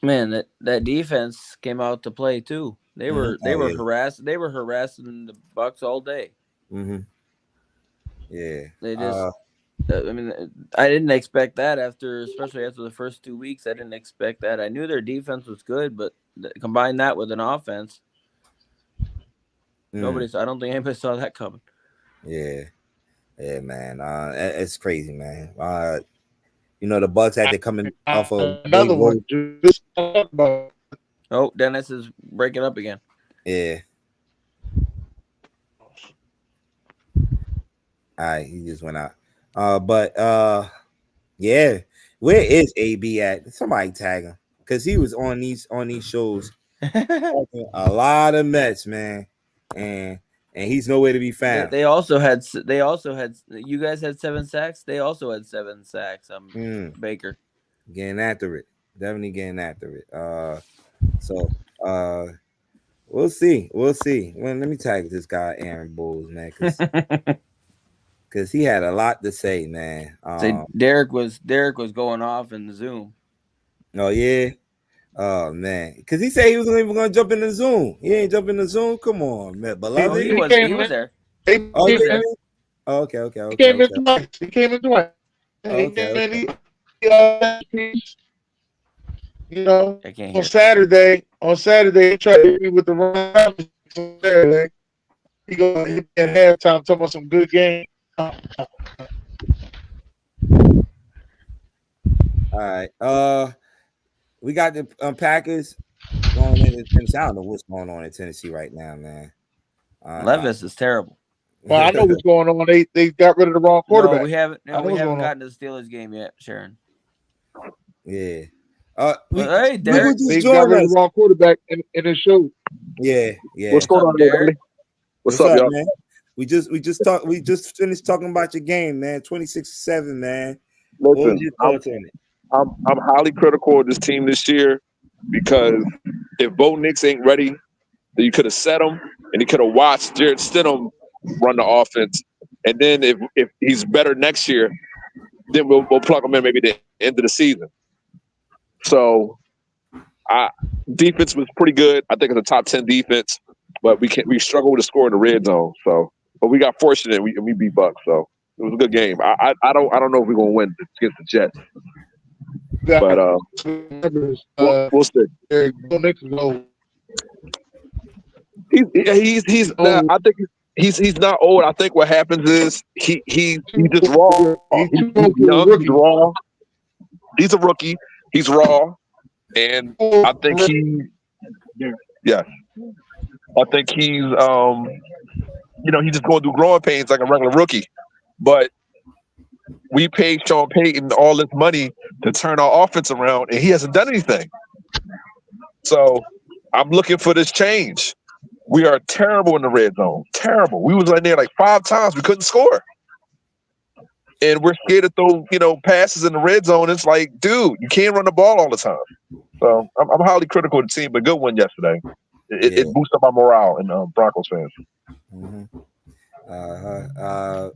Man, that defense came out to play too. They were harassed. They were harassing the Bucs all day. Mm-hmm. Yeah. They just. I didn't expect that especially after the first 2 weeks. I didn't expect that. I knew their defense was good, but combine that with an offense, I don't think anybody saw that coming. Yeah, man. It's crazy, man. The Bucs had to come in off of another one. Just talk about. Oh, Dennis is breaking up again. Yeah. All right, he just went out. Yeah. Where is AB at? Somebody tag him because he was on these shows a lot of Mets, man, and he's nowhere to be found. They also had. You guys had 7 sacks. They also had 7 sacks. Baker getting after it, definitely getting after it. So we'll see. Well, let me tag this guy Aaron Bowles, man, because he had a lot to say, man. Derek was going off in the Zoom. Oh yeah. Oh man, because he said he wasn't even going to jump in the Zoom. He ain't jumping in the Zoom. Come on, man. Beloved. He was there. Okay. He came in twice. On Saturday, he tried to hit me with the run. On Saturday, he go hit me at halftime talking about some good game. All right. We got the Packers going into Tennessee. I don't know what's going on in Tennessee right now, man. Levis is terrible. Well, I know what's going on. They got rid of the wrong quarterback. No, we haven't gotten to the Steelers game yet, Sharon. Yeah. Hey, Derek. They got rid of the wrong quarterback in it showed. Yeah. What's going on, Derek? What's up, y'all? Man? We just finished talking about your game, man. 26-7, man. Listen, what was your thoughts on it? I'm highly critical of this team this year because if Bo Nix ain't ready, then you could have set him and he could have watched Jared Stidham run the offense. And then if he's better next year, then we'll plug him in maybe the end of the season. So defense was pretty good. I think it's a top 10 defense, but we struggled to score in the red zone. So, but we got fortunate. We beat Bucks, so it was a good game. I don't know if we're gonna win against the Jets. But we'll see. He's I think he's not old. I think what happens is he's just raw. He's young, he's raw. He's a rookie. He's raw, and I think I think he's he's just going through growing pains like a regular rookie. But we paid Sean Payton all this money to turn our offense around, and he hasn't done anything. So I'm looking for this change. We are terrible in the red zone. Terrible. We was right there like 5 times. We couldn't score. And we're scared to throw, passes in the red zone. It's like, dude, you can't run the ball all the time. So I'm highly critical of the team, but good one yesterday. It boosted up my morale in Broncos fans. Mm-hmm.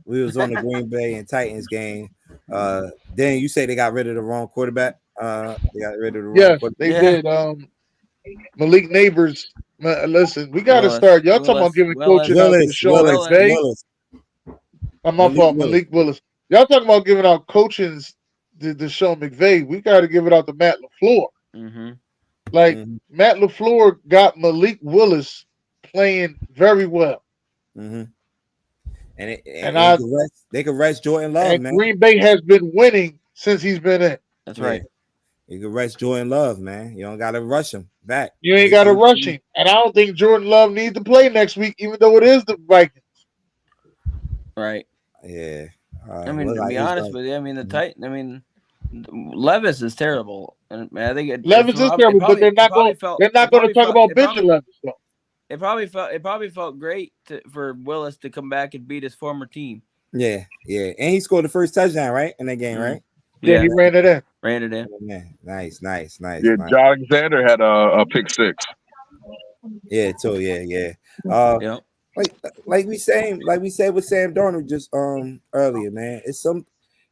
We was on the Green Bay and Titans game. Then you say they got rid of the wrong quarterback. They got rid of the wrong quarterback. They did. Malik Neighbors. Listen, we got to start. Y'all talking about giving coaches out to the show today. My fault, Malik Willis. Y'all talking about giving out coachings to Sean McVay, we got to give it out to Matt LaFleur. Mm-hmm. Like Matt LaFleur got Malik Willis playing very well. Mm-hmm. And they could rest Jordan Love, and man. Green Bay has been winning since he's been in. That's right. You can rush Jordan Love, man. You don't got to rush him back. You ain't got to rush him. And I don't think Jordan Love needs to play next week, even though it is the Vikings. Right. Yeah. I mean, to be honest with you, I mean, Levis is terrible. And I think Levis is terrible, but they're not going to talk about benching Levis, though. It probably felt great for Willis to come back and beat his former team. Yeah, and he scored the first touchdown, right, in that game, right? Yeah, he ran it in. Yeah, nice. Yeah, John Alexander had a pick six. Yeah, too. Yeah. Like we said with Sam Darnold just earlier, man.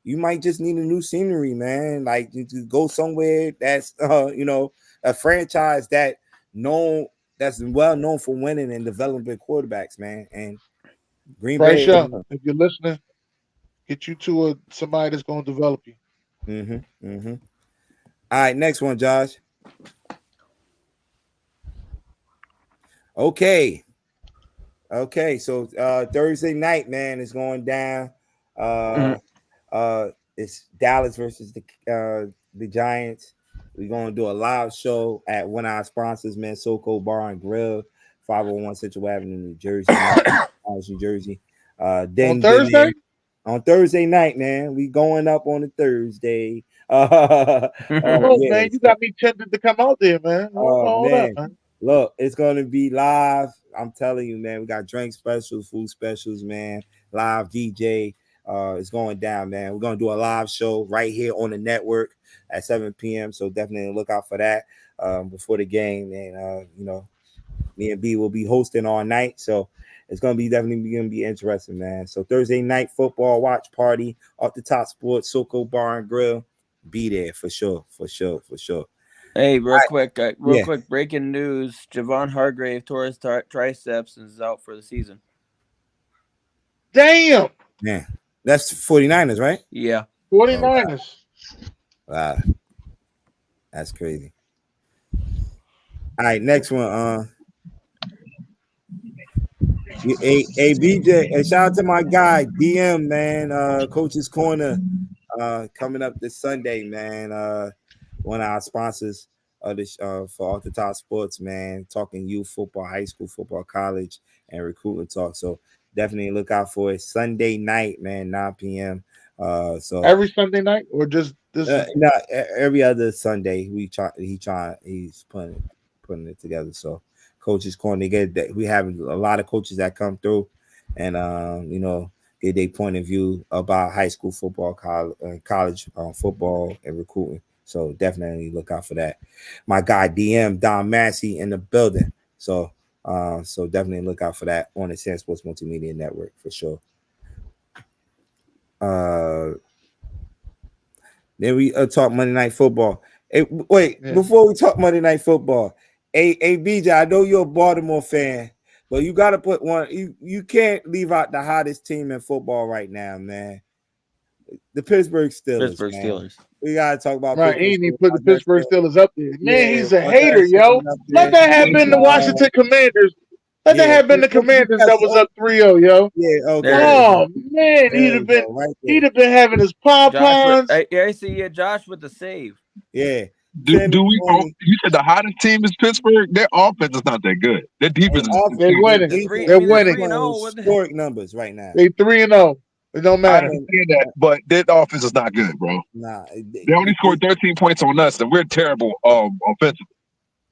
You might just need a new scenery, man. Like you to go somewhere that's a franchise that's well known for winning and developing quarterbacks, man. And Green Bay, if you're listening, get you to somebody that's going to develop you. Mm-hmm. All right, next one, Josh. Okay. So Thursday night, man, is going down. It's Dallas versus the Giants. We're gonna do a live show at one of our sponsors, man, SoCo Bar and Grill, 501 Central Avenue, New Jersey, New Jersey. On Thursday? On Thursday night, man. We going up on a Thursday. Man, you got me tempted to come out there, man. Man. Look, it's gonna be live. I'm telling you, man. We got drink specials, food specials, man. Live DJ. It's going down, man. We're gonna do a live show right here on the network at 7 p.m. So definitely look out for that before the game. And me and B will be hosting all night. So it's definitely gonna be interesting, man. So Thursday night football watch party off the Top Sports, SoCo Bar and Grill. Be there for sure. Hey, real quick, breaking news. Javon Hargrave tore his triceps and is out for the season. Damn. Man, that's 49ers, right? Yeah. 49ers. Wow. That's crazy. All right, next one. Hey, BJ, and shout out to my guy, DM, man. Coach's Corner coming up this Sunday, man. One of our sponsors of this for Off the Top Sports, man, talking youth football, high school football, college, and recruiting talk. So definitely look out for it. Sunday night, man, 9 p.m. So every Sunday night or just this? No, every other Sunday. He's putting it together. So Coach's Corner, we have a lot of coaches that come through, and get their point of view about high school football, college football, and recruiting. So definitely look out for that. My guy DM Don Massey in the building. So definitely look out for that on the SamzSportz Multimedia Network for sure. Then we talk Monday Night Football. Hey, before we talk Monday Night Football, hey BJ, I know you're a Baltimore fan, but you got to put one. You can't leave out the hottest team in football right now, man. The Pittsburgh Steelers. We gotta talk about right. He didn't even put the Pittsburgh Steelers up there. Man, he's a hater, yo. Let that have been the Washington Commanders. Let that have been the Commanders that was up 3-0, yo. Yeah, okay. Oh man, he'd have been having his pom-poms. I see Josh with the save. Yeah. Do we? You said the hottest team is Pittsburgh. Their offense is not that good. Their defense is. They're winning. They're winning. Historic numbers right now. They 3-0. It don't matter. I understand that, but their offense is not good, bro. Nah, they only scored 13 points on us, and we're terrible offensively.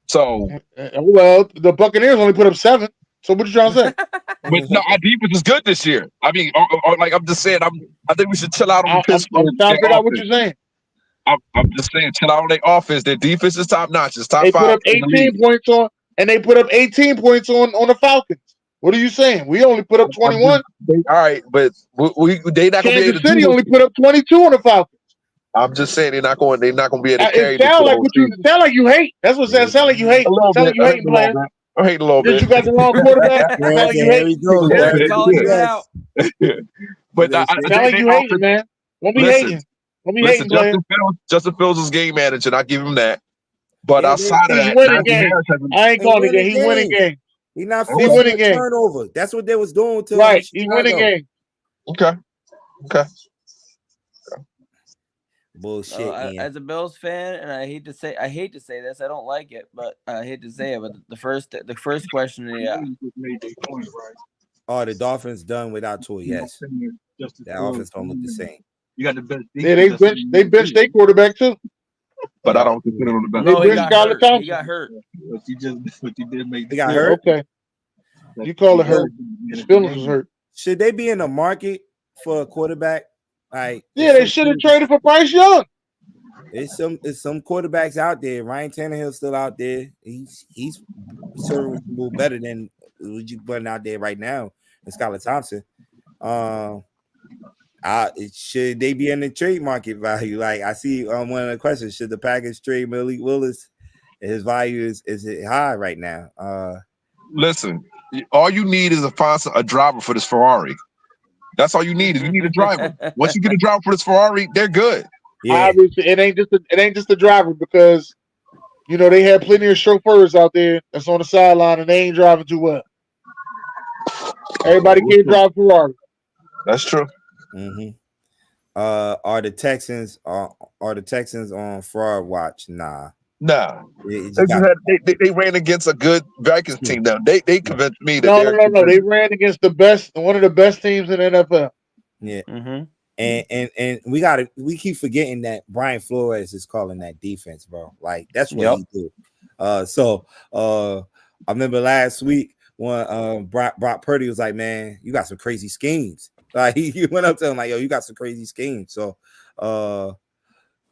So, well, the Buccaneers only put up 7. So what you trying to say? But no, our defense is good this year. I mean, I'm just saying. I think we should chill out on Pittsburgh. I'm trying to figure out what you're saying. I'm just saying, chill out on their offense. Their defense is top notch. It's top 5. They put up 18 points on, and they put up 18 points on the Falcons. What are you saying? We only put up 21. All right, but they not going to be able to. Kansas City only put up 22 on the Falcons. I'm just saying they're not going to be able to carry. It sound like you hate. That's what it sound like you hate. Sound like you hating players. I hate a little bit. You got the wrong quarterback. Sound like you hate. Calling you out. But sound like you hating, man. Don't be hating. Let me Listen, hating player. Justin Fields is game manager, and I give him that. But Yeah, outside of He's that, winning Najee games. Harris hasn't. I ain't calling it game. He winning games. He's not He forcing winning a games. turnover. That's what they was doing to Right. He winning games. Okay. Bullshit, man. As a Bills fan, and I hate to say this, I don't like it, but I hate to say it. But the first question, yeah. Oh, the Dolphins done without Tua. Yes, that offense don't look the same. You got the best. Yeah, they benched their quarterback too. But I don't consider him the best. No, They benched Skylar Thompson. He got hurt. But you did make. He got hurt. Okay. You call it hurt. His feelings was hurt. Should they be in the market for a quarterback? Like, Yeah, they should have traded for Bryce Young. It's some quarterbacks out there. Ryan Tannehill's still out there. He's serviceable better than what you putting out there right now. And Skylar Thompson. Should they be in the trade market value? Like I see one of the questions: should the Packers trade Malik Willis? His value is high right now. Listen, all you need is a driver for this Ferrari. That's all you need. You need a driver. Once you get a driver for this Ferrari, they're good. Yeah. Obviously, it ain't just the driver because they had plenty of chauffeurs out there that's on the sideline and they ain't driving too well. Everybody can't drive Ferrari. That's true. Mm-hmm. Are the Texans on fraud watch? Nah. Nah. They ran against a good Vikings team. Now they convinced me that no. They ran against one of the best teams in the NFL. Yeah. Mm-hmm. And we keep forgetting that Brian Flores is calling that defense, bro. Like that's what he do. So I remember last week when Brock Purdy was like, "Man, you got some crazy schemes." Like he went up to him like, "Yo, you got some crazy schemes." So MRI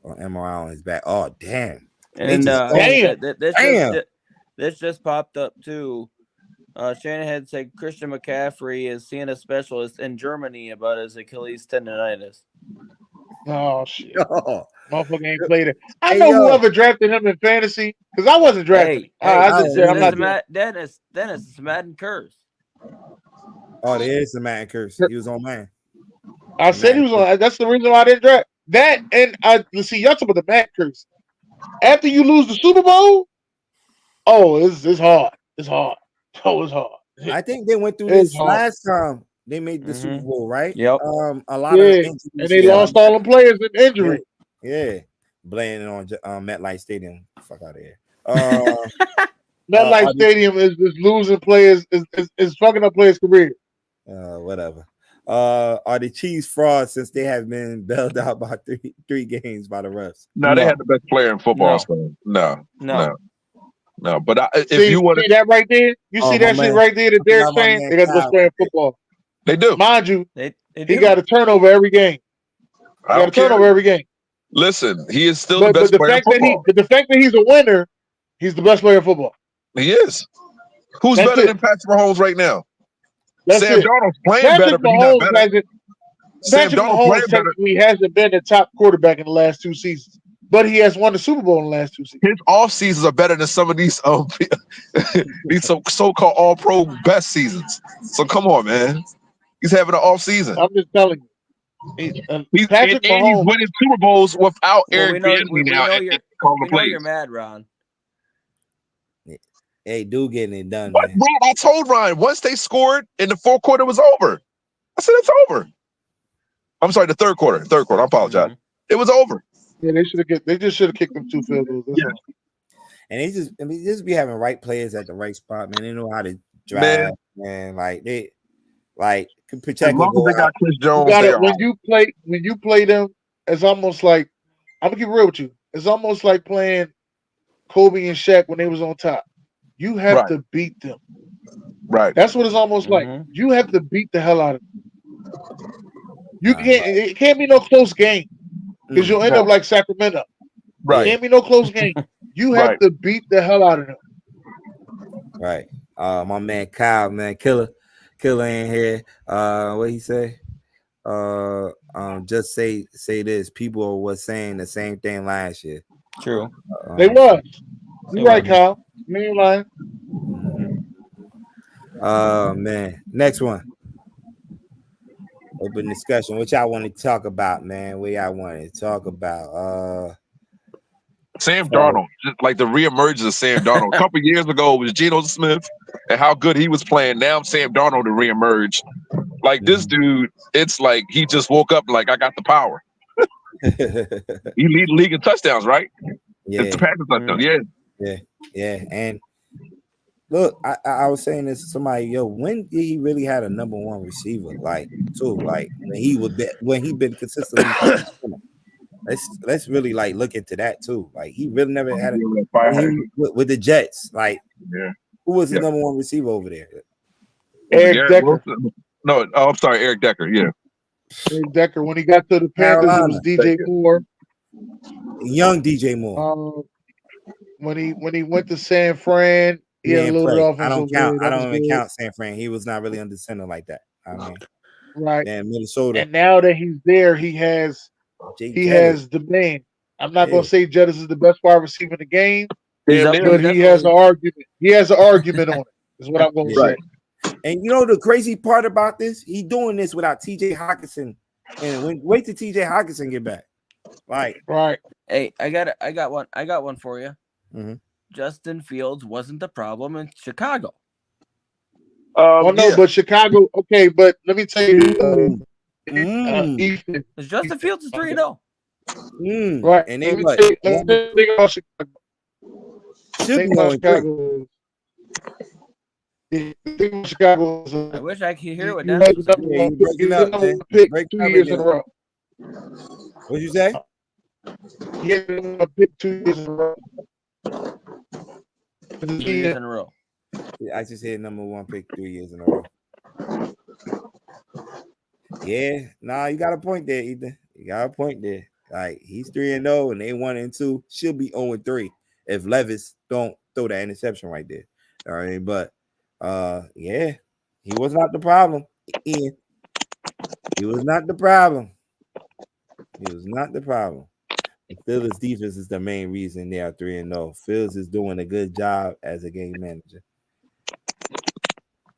on his back. Oh damn. And damn. This just popped up too. Shanahan said Christian McCaffrey is seeing a specialist in Germany about his Achilles tendonitis. Oh shit! Oh. Motherfucker ain't played it. I know whoever drafted him in fantasy because I wasn't drafted. I'm not. Dennis, it's Madden curse. Oh, there is a Madden curse. He was on man. I said he was on. That's the reason why I didn't draft that. And let's see, y'all talking about the Madden curse. After you lose the Super Bowl, it's hard. It's hard. Oh, it's hard. I think they went through this last time they made the Super Bowl, right? Yep. A lot of injuries, and they lost all the players in injury. Yeah. Blaming on MetLife Stadium. Fuck out of here. MetLife Stadium is losing players. Is fucking up players' career. Whatever. Are the Chiefs fraud since they have been bailed out by three games by the refs? No, they had the best player in football. No. But if you want to see that right there, you see that shit right there that they're saying they got to go play in football. They do, mind you. He got a turnover every game. Listen, he is still the best player in football. But the fact that he's a winner, he's the best player in football. He is. Who's better than Patrick Mahomes right now? Sam Darnold's playing better, but he's not better. Patrick Mahomes technically hasn't been the top quarterback in the last 2 seasons, but he has won the Super Bowl in the last 2 seasons. His off seasons are better than some of these these so-called all-pro best seasons. So come on, man. He's having an off season. I'm just telling you. He's winning Super Bowls without Eric Bieniemy now. We know you're mad, Ron. Hey, dude, getting it done. But man. Rob, I told Ryan once they scored in the fourth quarter, it was over. I said it's over. I'm sorry, the third quarter. I apologize. It was over. Yeah, they just should have kicked them 2 field goals. Yeah. And they just be having right players at the right spot, man. They know how to drive, man. Like they can protect. As long as they got Chris Jones when you play them, it's almost like I'm gonna keep it real with you. It's almost like playing Kobe and Shaq when they was on top. You have to beat them. Right. That's what it's almost like. You have to beat the hell out of them. You can't. It can't be no close game because you'll end up like Sacramento. Right. It can't be no close game. You have to beat the hell out of them. Right. My man Kyle, man, killer in here. What he say? Just say this. People were saying the same thing last year. True. They was. You're right, Kyle. You ain't lying. Man. Next one. Open discussion. What y'all want to talk about, man? What y'all want to talk about? Sam Darnold, just like the reemergence of Sam Darnold. A couple years ago it was Geno Smith and how good he was playing. Now Sam Darnold to reemerge. Like this dude, it's like he just woke up like I got the power. He lead the league in touchdowns, right? It's the passing touchdowns, yeah. And look, I was saying this to somebody, when did he really had a number one receiver? Like, too, like when he been consistently. Let's really like look into that too. Like he really never had with the Jets. Like, who was the number one receiver over there? Eric Decker. No, I'm sorry, Eric Decker. Yeah, Eric Decker. When he got to the Panthers, it was DJ Moore. Young DJ Moore. When he went to San Fran, he had a little offense. I don't even count San Fran. He was not really under center like that. I mean, right. And Minnesota. And now that he's there, he has the man. I'm not gonna say Jettis is the best wide receiver in the game, but he has an argument. He has an argument on it. Is what I'm gonna say. And you know the crazy part about this? He's doing this without TJ Hockenson. And wait till TJ Hockenson get back. Like, right. Hey, I got one for you. Mm-hmm. Justin Fields wasn't the problem in Chicago. But Chicago. Okay, but let me tell you. Justin Fields is 3-0. Right. And let me think about Chicago. Chicago. I wish I could hear what that was. Pick 2 years in a row. What'd you say? He had a pick 2 years in a row. 2 years in a row. I just had number one pick 3 years in a row. Yeah, you got a point there, Ethan. You got a point there. Like he's 3-0 and they 1-2. She'll be 0-3 if Levis don't throw that interception right there. All right, but he was not the problem. He was not the problem. He was not the problem. Phil's defense is the main reason they are 3-0. Phil's is doing a good job as a game manager.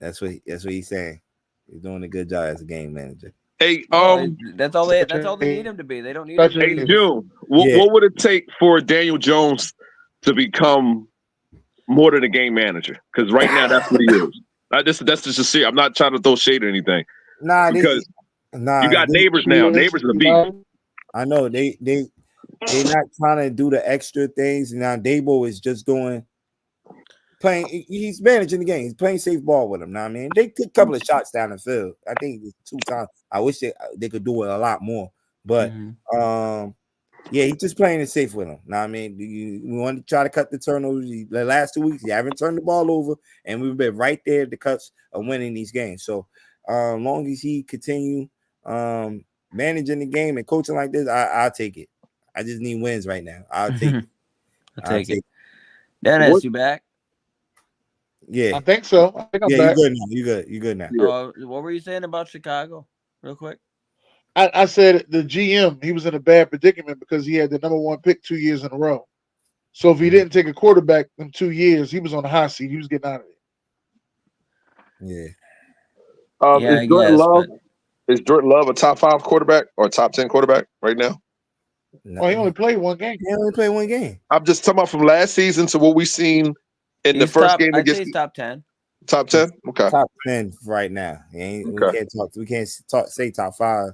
That's what he's saying. He's doing a good job as a game manager. Hey, that's all they need him to be. They don't need him to be. Hey, June, what would it take for Daniel Jones to become more than a game manager? Because right now that's what he is. That's just sincere. I'm not trying to throw shade or anything. Because you got Neighbors now. Neighbors are the beat. I know they not trying to do the extra things. Now Dabo is just playing. He's managing the game. He's playing safe ball with him. Now, I mean, they took a couple of shots down the field. I think it's 2 times. I wish they could do it a lot more. But he's just playing it safe with him. Now, I mean, we want to try to cut the turnovers. The last 2 weeks, you haven't turned the ball over, and we've been right there at the cuts of winning these games. So, as long as he continue managing the game and coaching like this, I'll take it. I just need wins right now. I'll take it. I'll take it. Dennis, you back? Yeah, I think so. I think I'm back. You good now. What were you saying about Chicago, real quick? I said the GM, he was in a bad predicament because he had the number one pick 2 years in a row. So if he didn't take a quarterback in 2 years, he was on the hot seat. He was getting out of it. Yeah. Is Jordan Love a top 5 quarterback or top 10 quarterback right now? No. Well, he only played one game. I'm just talking about from last season to what we've seen in the first game against. I'd say he's top 10. Top 10? Okay. Top 10 right now. We can't say top 5.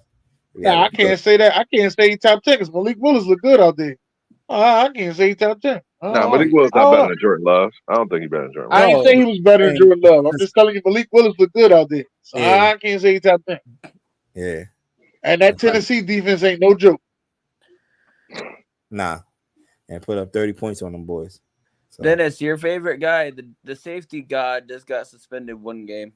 I can't say that. I can't say top 10 because Malik Willis look good out there. I can't say top 10. Malik Willis not better than Jordan Love. I don't think he's better than Jordan Love. I didn't say he was better than Jordan Love. I'm just telling you Malik Willis look good out there. So I can't say top 10. Yeah. And that Tennessee defense ain't no joke. Nah. And put up 30 points on them boys. So. Dennis, your favorite guy, the safety god, just got suspended 1 game.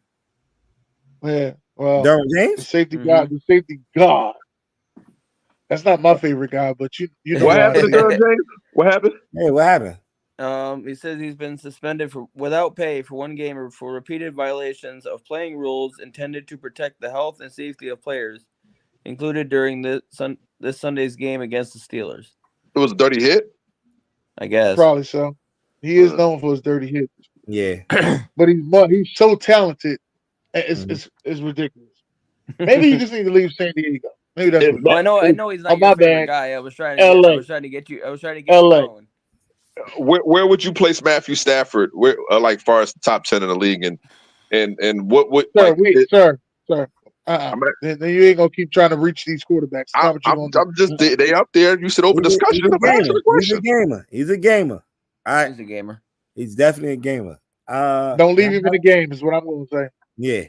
Yeah. Well, Derwin James? The safety god. That's not my favorite guy, but you know what happened to Derwin James? What happened? Hey, what happened? He says he's been suspended without pay for 1 game for repeated violations of playing rules intended to protect the health and safety of players, included during this Sunday's game against the Steelers. It was a dirty hit? I guess. Probably so. He is known for his dirty hits. Yeah. But he's so talented. It's ridiculous. Maybe he just needs to leave San Diego. Maybe that's what. Oh, I know he's not my your favorite bad. guy. I was trying LA. to get you you LA. going. Where would you place Matthew Stafford? Where like far as the top 10 in the league, and what Sir, like sir. Then you ain't gonna keep trying to reach these quarterbacks. That's not what you're gonna do. I'm just they up there. You should open discussion. I'm asking the question. He's a gamer. All right. He's a gamer. He's definitely a gamer. Don't leave him in the game is what I'm gonna say. Yeah.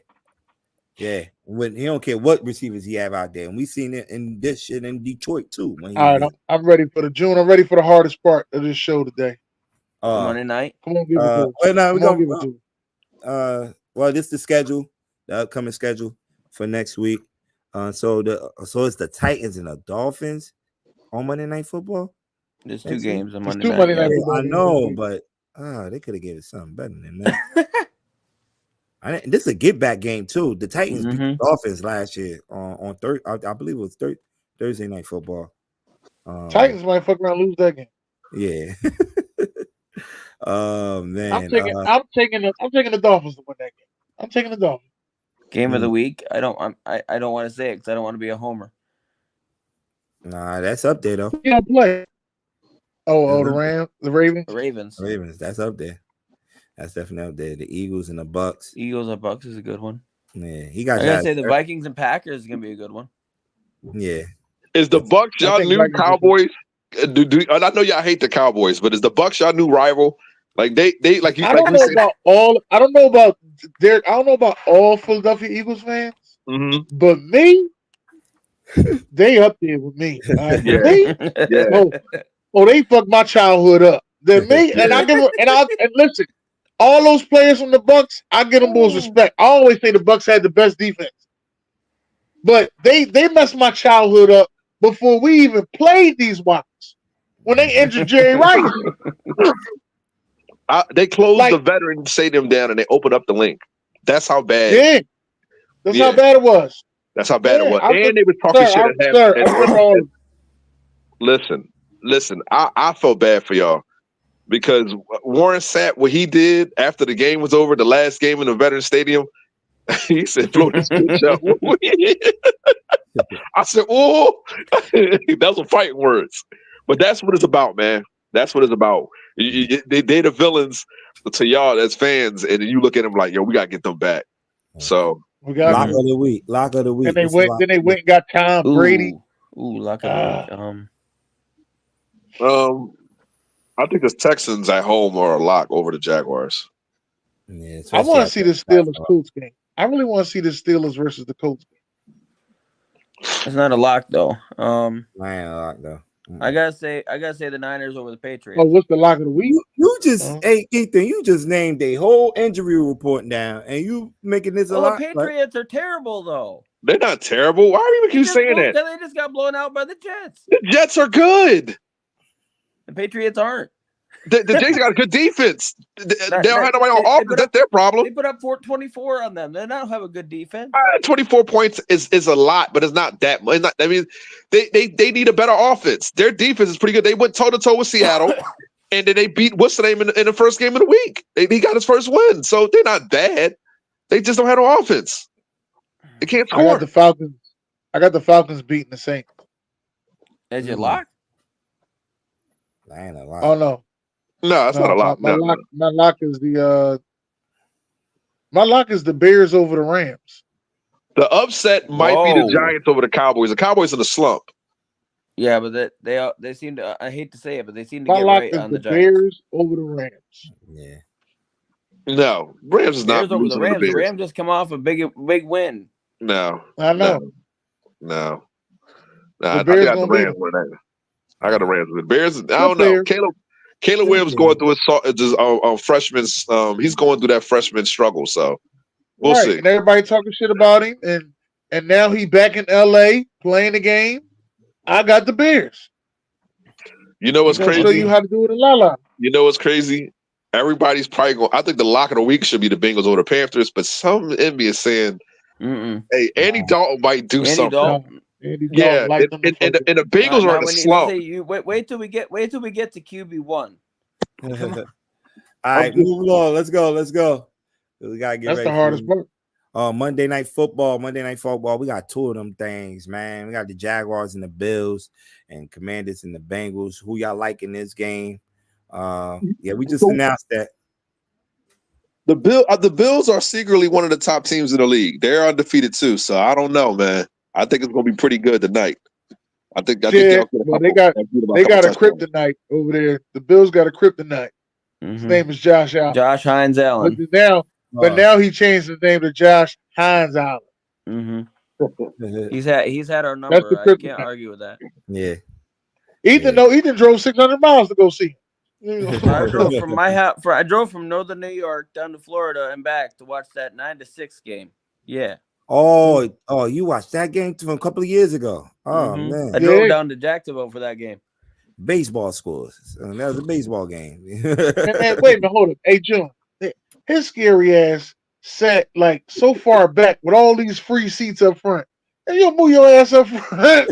When he don't care what receivers he have out there, and we seen it in this shit in Detroit too. All right, I'm ready for the June. I'm ready for the hardest part of this show today. Monday night. Come on, give it to us. Well, this is the schedule, the upcoming schedule for next week. So it's the Titans and the Dolphins on Monday Night Football. There's two games on Monday night. Monday night. I know, but they could have given something better than that. This is a get back game too. The Titans beat the Dolphins last year on Thursday. I believe it was Thursday Night Football. Titans might fuck around and lose that game. Yeah. Oh man, I'm taking the Dolphins to win that game. I'm taking the Dolphins. Game of the week. I don't want to say it because I don't want to be a homer. Nah, that's up there though. You don't play. Oh, the Ravens. Ravens. That's up there. That's definitely up there. The Eagles and the Bucks. Eagles and Bucks is a good one. Yeah, he got. I gotta say the Vikings and Packers is gonna be a good one. Yeah. Is the Bucks y'all new Cowboys? I know y'all hate the Cowboys, but is the Bucks y'all new rival? Like they like you. I don't know about all Philadelphia Eagles fans, but me, they up there with me. They fucked my childhood up. Then me, and I give them, and listen, all those players from the Bucks, I give them most respect. I always say the Bucks had the best defense, but they messed my childhood up before we even played these Wildcats. When they injured Jerry Rice. They closed the veteran stadium down and they opened up the link. That's how bad. Yeah. That's how bad it was. That's how bad it was. And they were talking shit. Listen. I felt bad for y'all because Warren Sapp, what he did after the game was over, the last game in the veteran stadium, he said, "Blow this bitch up." I said, "Oh," those were fighting words. But that's what it's about, man. That's what it's about. They're the villains to y'all as fans, and you look at them like, yo, we gotta get them back. So we got lock of the week. And they went and got Tom Brady. Lock of the week. I think the Texans at home are a lock over the Jaguars. Yeah, I want to see the Steelers Colts game. I really want to see the Steelers versus the Colts game. It's not a lock though. I ain't a lock though. I gotta say the Niners over the Patriots. Oh, what's the lock of the week? You just, hey Ethan, you just named a whole injury report down, and you making this a lock. The Patriots are terrible though. They're not terrible. Why are you keep saying that? They just got blown out by the Jets. The Jets are good. The Patriots aren't. The Jets got a good defense. They don't have nobody on offense. That's their problem. They put up 24 on them. They don't have a good defense. 24 points is a lot, but it's not that much. I mean, they need a better offense. Their defense is pretty good. They went toe to toe with Seattle, and then they beat what's the name in the first game of the week. He got his first win, so they're not bad. They just don't have no offense. They can't score. I got the Falcons beating the Saints. Is your lock? I ain't a lock. Oh no. No, it's not a lock. My lock is the Bears over the Rams. The upset might be the Giants over the Cowboys. The Cowboys in a slump. Yeah, but they seem to. I hate to say it, but they seem to get right on the Giants. Bears over the Rams. Yeah. No, Rams is not over the Rams. The Rams just come off a big win. No, I know. No. I got the Rams with that. I got the Rams with Bears. I don't know. Caleb Williams going through his freshman. He's going through that freshman struggle. So we'll see. And everybody talking shit about him, and now he back in LA playing the game. I got the Bears. You know what's crazy? Show you how to do it in La. You know what's crazy? Everybody's probably going. I think the lock of the week should be the Bengals over the Panthers, but some envy is saying, "Hey, Andy Dalton might do something." And the Bengals are in a slump. Wait till we get to QB1. All right, moving on. Let's go. We gotta get ready. That's the hardest part. Monday night football. We got two of them things, man. We got the Jaguars and the Bills, and Commanders and the Bengals. Who y'all like in this game? Yeah, we just announced that. The Bills are secretly one of the top teams in the league. They're undefeated too, so I don't know, man. I think it's gonna be pretty good tonight. I think y'all they got a kryptonite over there. The Bills got a kryptonite. His name is Josh Allen. Josh Hines Allen. But now he changed his name to Josh Hines Allen. He's had our number. I can't argue with that. Yeah. Ethan drove 600 miles to go see him. I drove from my house. I drove from Northern New York down to Florida and back to watch that 9-6 game. Yeah. Oh, you watched that game from a couple of years ago. Oh man, I drove down to Jacksonville for that game. Baseball scores. That was a baseball game. Man, wait a minute, hold up. Hey, June, his scary ass sat like so far back with all these free seats up front. And you'll move your ass up front.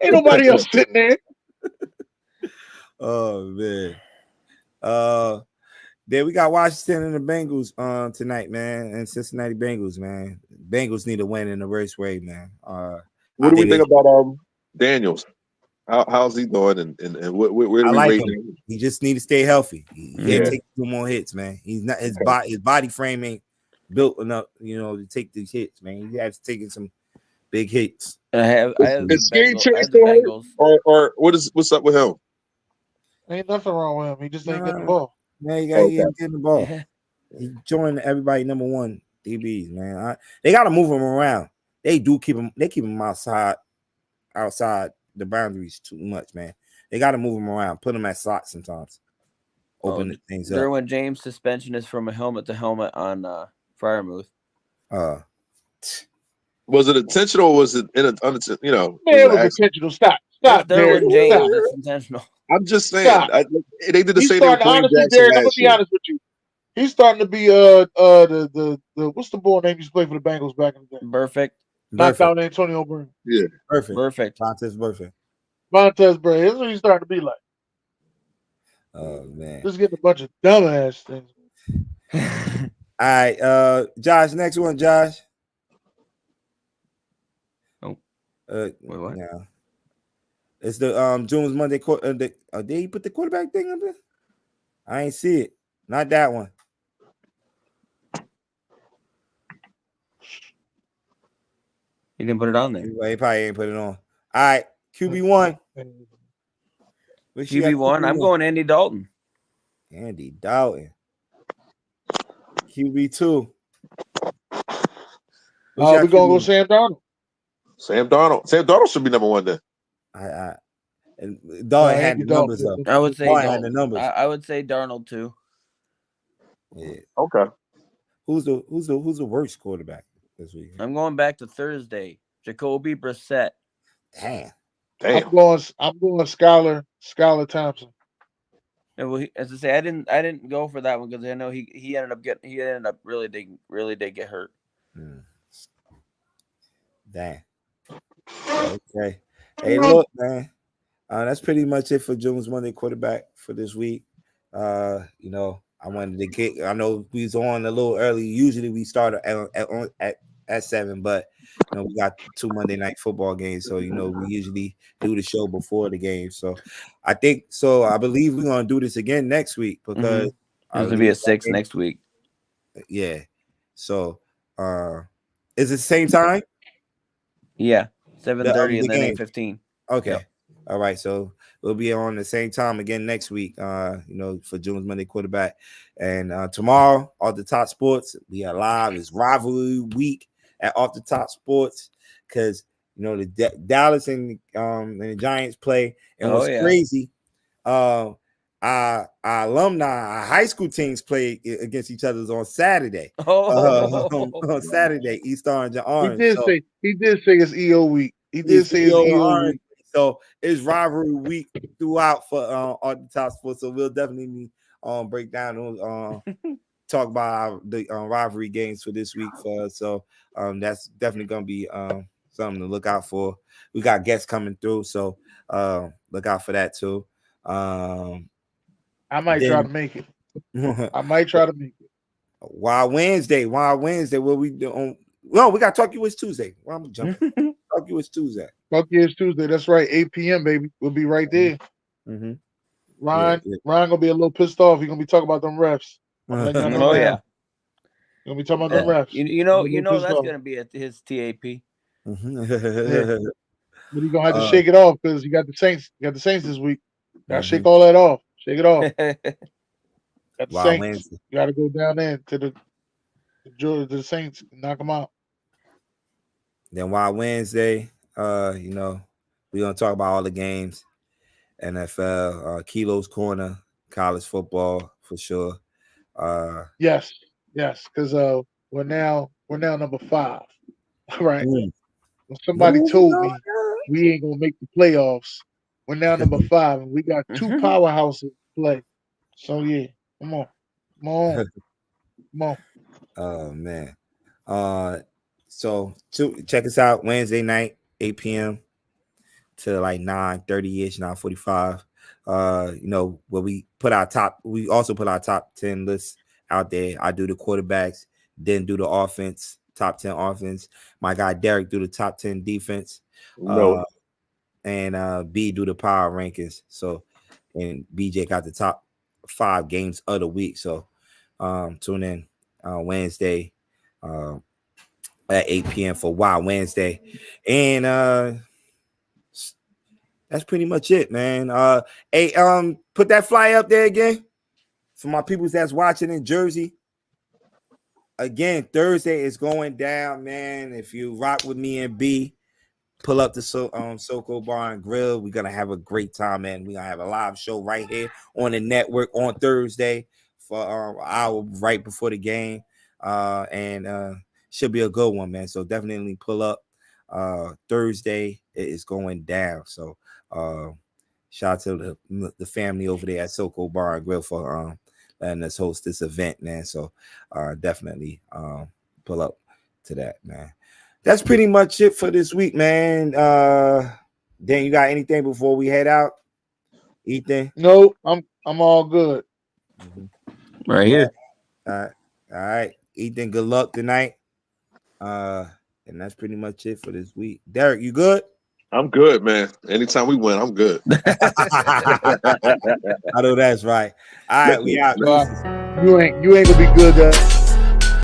Ain't nobody else sitting there. Oh man. Then we got Washington and the Bengals tonight, man, and Cincinnati Bengals, man. Bengals need a win in the worst way, man. What do we think about Daniels? How's he doing? And where do we rate him? He just need to stay healthy. He can't take 2 more hits, man. He's not his body frame ain't built enough, to take these hits, man. He has taken some big hits. Is Skate still hurt? Or what's up with him? Ain't nothing wrong with him. He just ain't getting the ball. Man, he ain't getting the ball. He joined everybody number one DBs, man. They got to move him around. They do keep him. They keep him outside the boundaries too much, man. They got to move him around. Put him at slot sometimes. Open things up. Derwin James suspension is from a helmet to helmet on Freiermuth. Was it intentional or was it unintentional? Man, it was intentional. Stop, Derwin James. That's intentional. I'm just saying. They did the same thing with Dwayne Jackson. Derek, I'm gonna be honest with you. He's starting to be the what's the boy name used to play for the Bengals back in the day? Perfect. Knocked out Antonio Brown. Yeah. Perfect. Montez Burfict. That's what he's starting to be like. Oh man. Just getting a bunch of dumbass things. All right, Josh. Next one, Josh. Oh. Wait, what? Yeah. It's the June's Monday. Did he put the quarterback thing up there? I ain't see it. Not that one. He didn't put it on there. He probably ain't put it on. All right, QB1. QB1. I'm going Andy Dalton. Andy Dalton. QB2. We're gonna go Sam Darnold. Sam Darnold should be number one then. And Dalton had the numbers up. I would say Dalton had the numbers. I would say Darnold too. Yeah. Okay. Who's the worst quarterback this week? I'm going back to Thursday. Jacoby Brissett. Damn. I'm going Skylar Thompson. Yeah, well, as I say, I didn't go for that one because I know he ended up really did get hurt. Damn. Okay. Hey, look, man. That's pretty much it for June's Monday quarterback for this week. I wanted to get. I know we was on a little early. Usually we start at 7, but we got 2 Monday night football games, so we usually do the show before the game. So I believe we're gonna do this again next week because it's gonna be at 6 next week. Yeah. So is it the same time? Yeah, 7:30 and then 8:15. Okay. Yep. All right. So we'll be on the same time again next week, for June's Monday quarterback. And tomorrow, Off the Top Sports, we are live. It's rivalry week at Off the Top Sports because, the Dallas and the Giants play. And what's crazy, our alumni, our high school teams play against each other on Saturday. On Saturday, East Orange and Orange. He did say it's EO week. He did say it's EO week. So it's rivalry week throughout for on the Top Sports. So we'll definitely break down talk about the rivalry games for this week for us. So that's definitely gonna be something to look out for. We got guests coming through, so look out for that too. I might try to make it. Wild Wednesday. What we do on? Well, we got Talk You It's Tuesday. Well, I'm jumping. Talk You It's Tuesday. Fuck yeah, it's Tuesday. That's right. 8 p.m. baby. We'll be right there. Mm-hmm. Ryan Yeah. gonna be a little pissed off. He's gonna be talking about them refs. I'm letting y'all know Oh now. yeah. He's gonna be talking about them refs. You know He's gonna be that's pissed gonna be at his TAP. Yeah. But he's gonna have to shake it off because you got the Saints. You got the Saints this week. Gotta shake all that off. Shake it off. Got the Wild Saints. Wednesday. You gotta go down there to the Saints and knock them out. Then Wild Wednesday, you know, we're gonna talk about all the games. NFL, Kilo's Corner, college football for sure. Yes, because we're now number 5. All right. When somebody told me we ain't gonna make the playoffs, we're now number 5, and we got 2 powerhouses to play. So yeah, come on. Oh man. So check us out Wednesday night, 8 p.m. to like 9:30ish, 9:45. You know, where we also put our top 10 lists out there. I do the quarterbacks, then do the offense, top 10 offense. My guy Derek do the top 10 defense. And B do the power rankings. So, and BJ got the top 5 games of the week. So tune in Wednesday at 8 p.m. for Wild Wednesday. And that's pretty much it, man. Hey, put that flyer up there again for my people that's watching in Jersey. Again, Thursday is going down, man. If you rock with me and B, pull up the Soko Bar and Grill. We're gonna have a great time, man. We're gonna have a live show right here on the network on Thursday for an hour right before the game. And should be a good one, man. So definitely pull up. Thursday it is going down. So shout out to the family over there at Soko Bar and Grill for letting us host this event, man. So definitely pull up to that, man. That's pretty much it for this week, man. Dan, you got anything before we head out? Ethan? No, I'm all good. Right here. All right. Ethan, good luck tonight. And that's pretty much it for this week. Derek, you good? I'm good, man. Anytime we win, I'm good. I know that's right. All right, we out. You ain't gonna be good.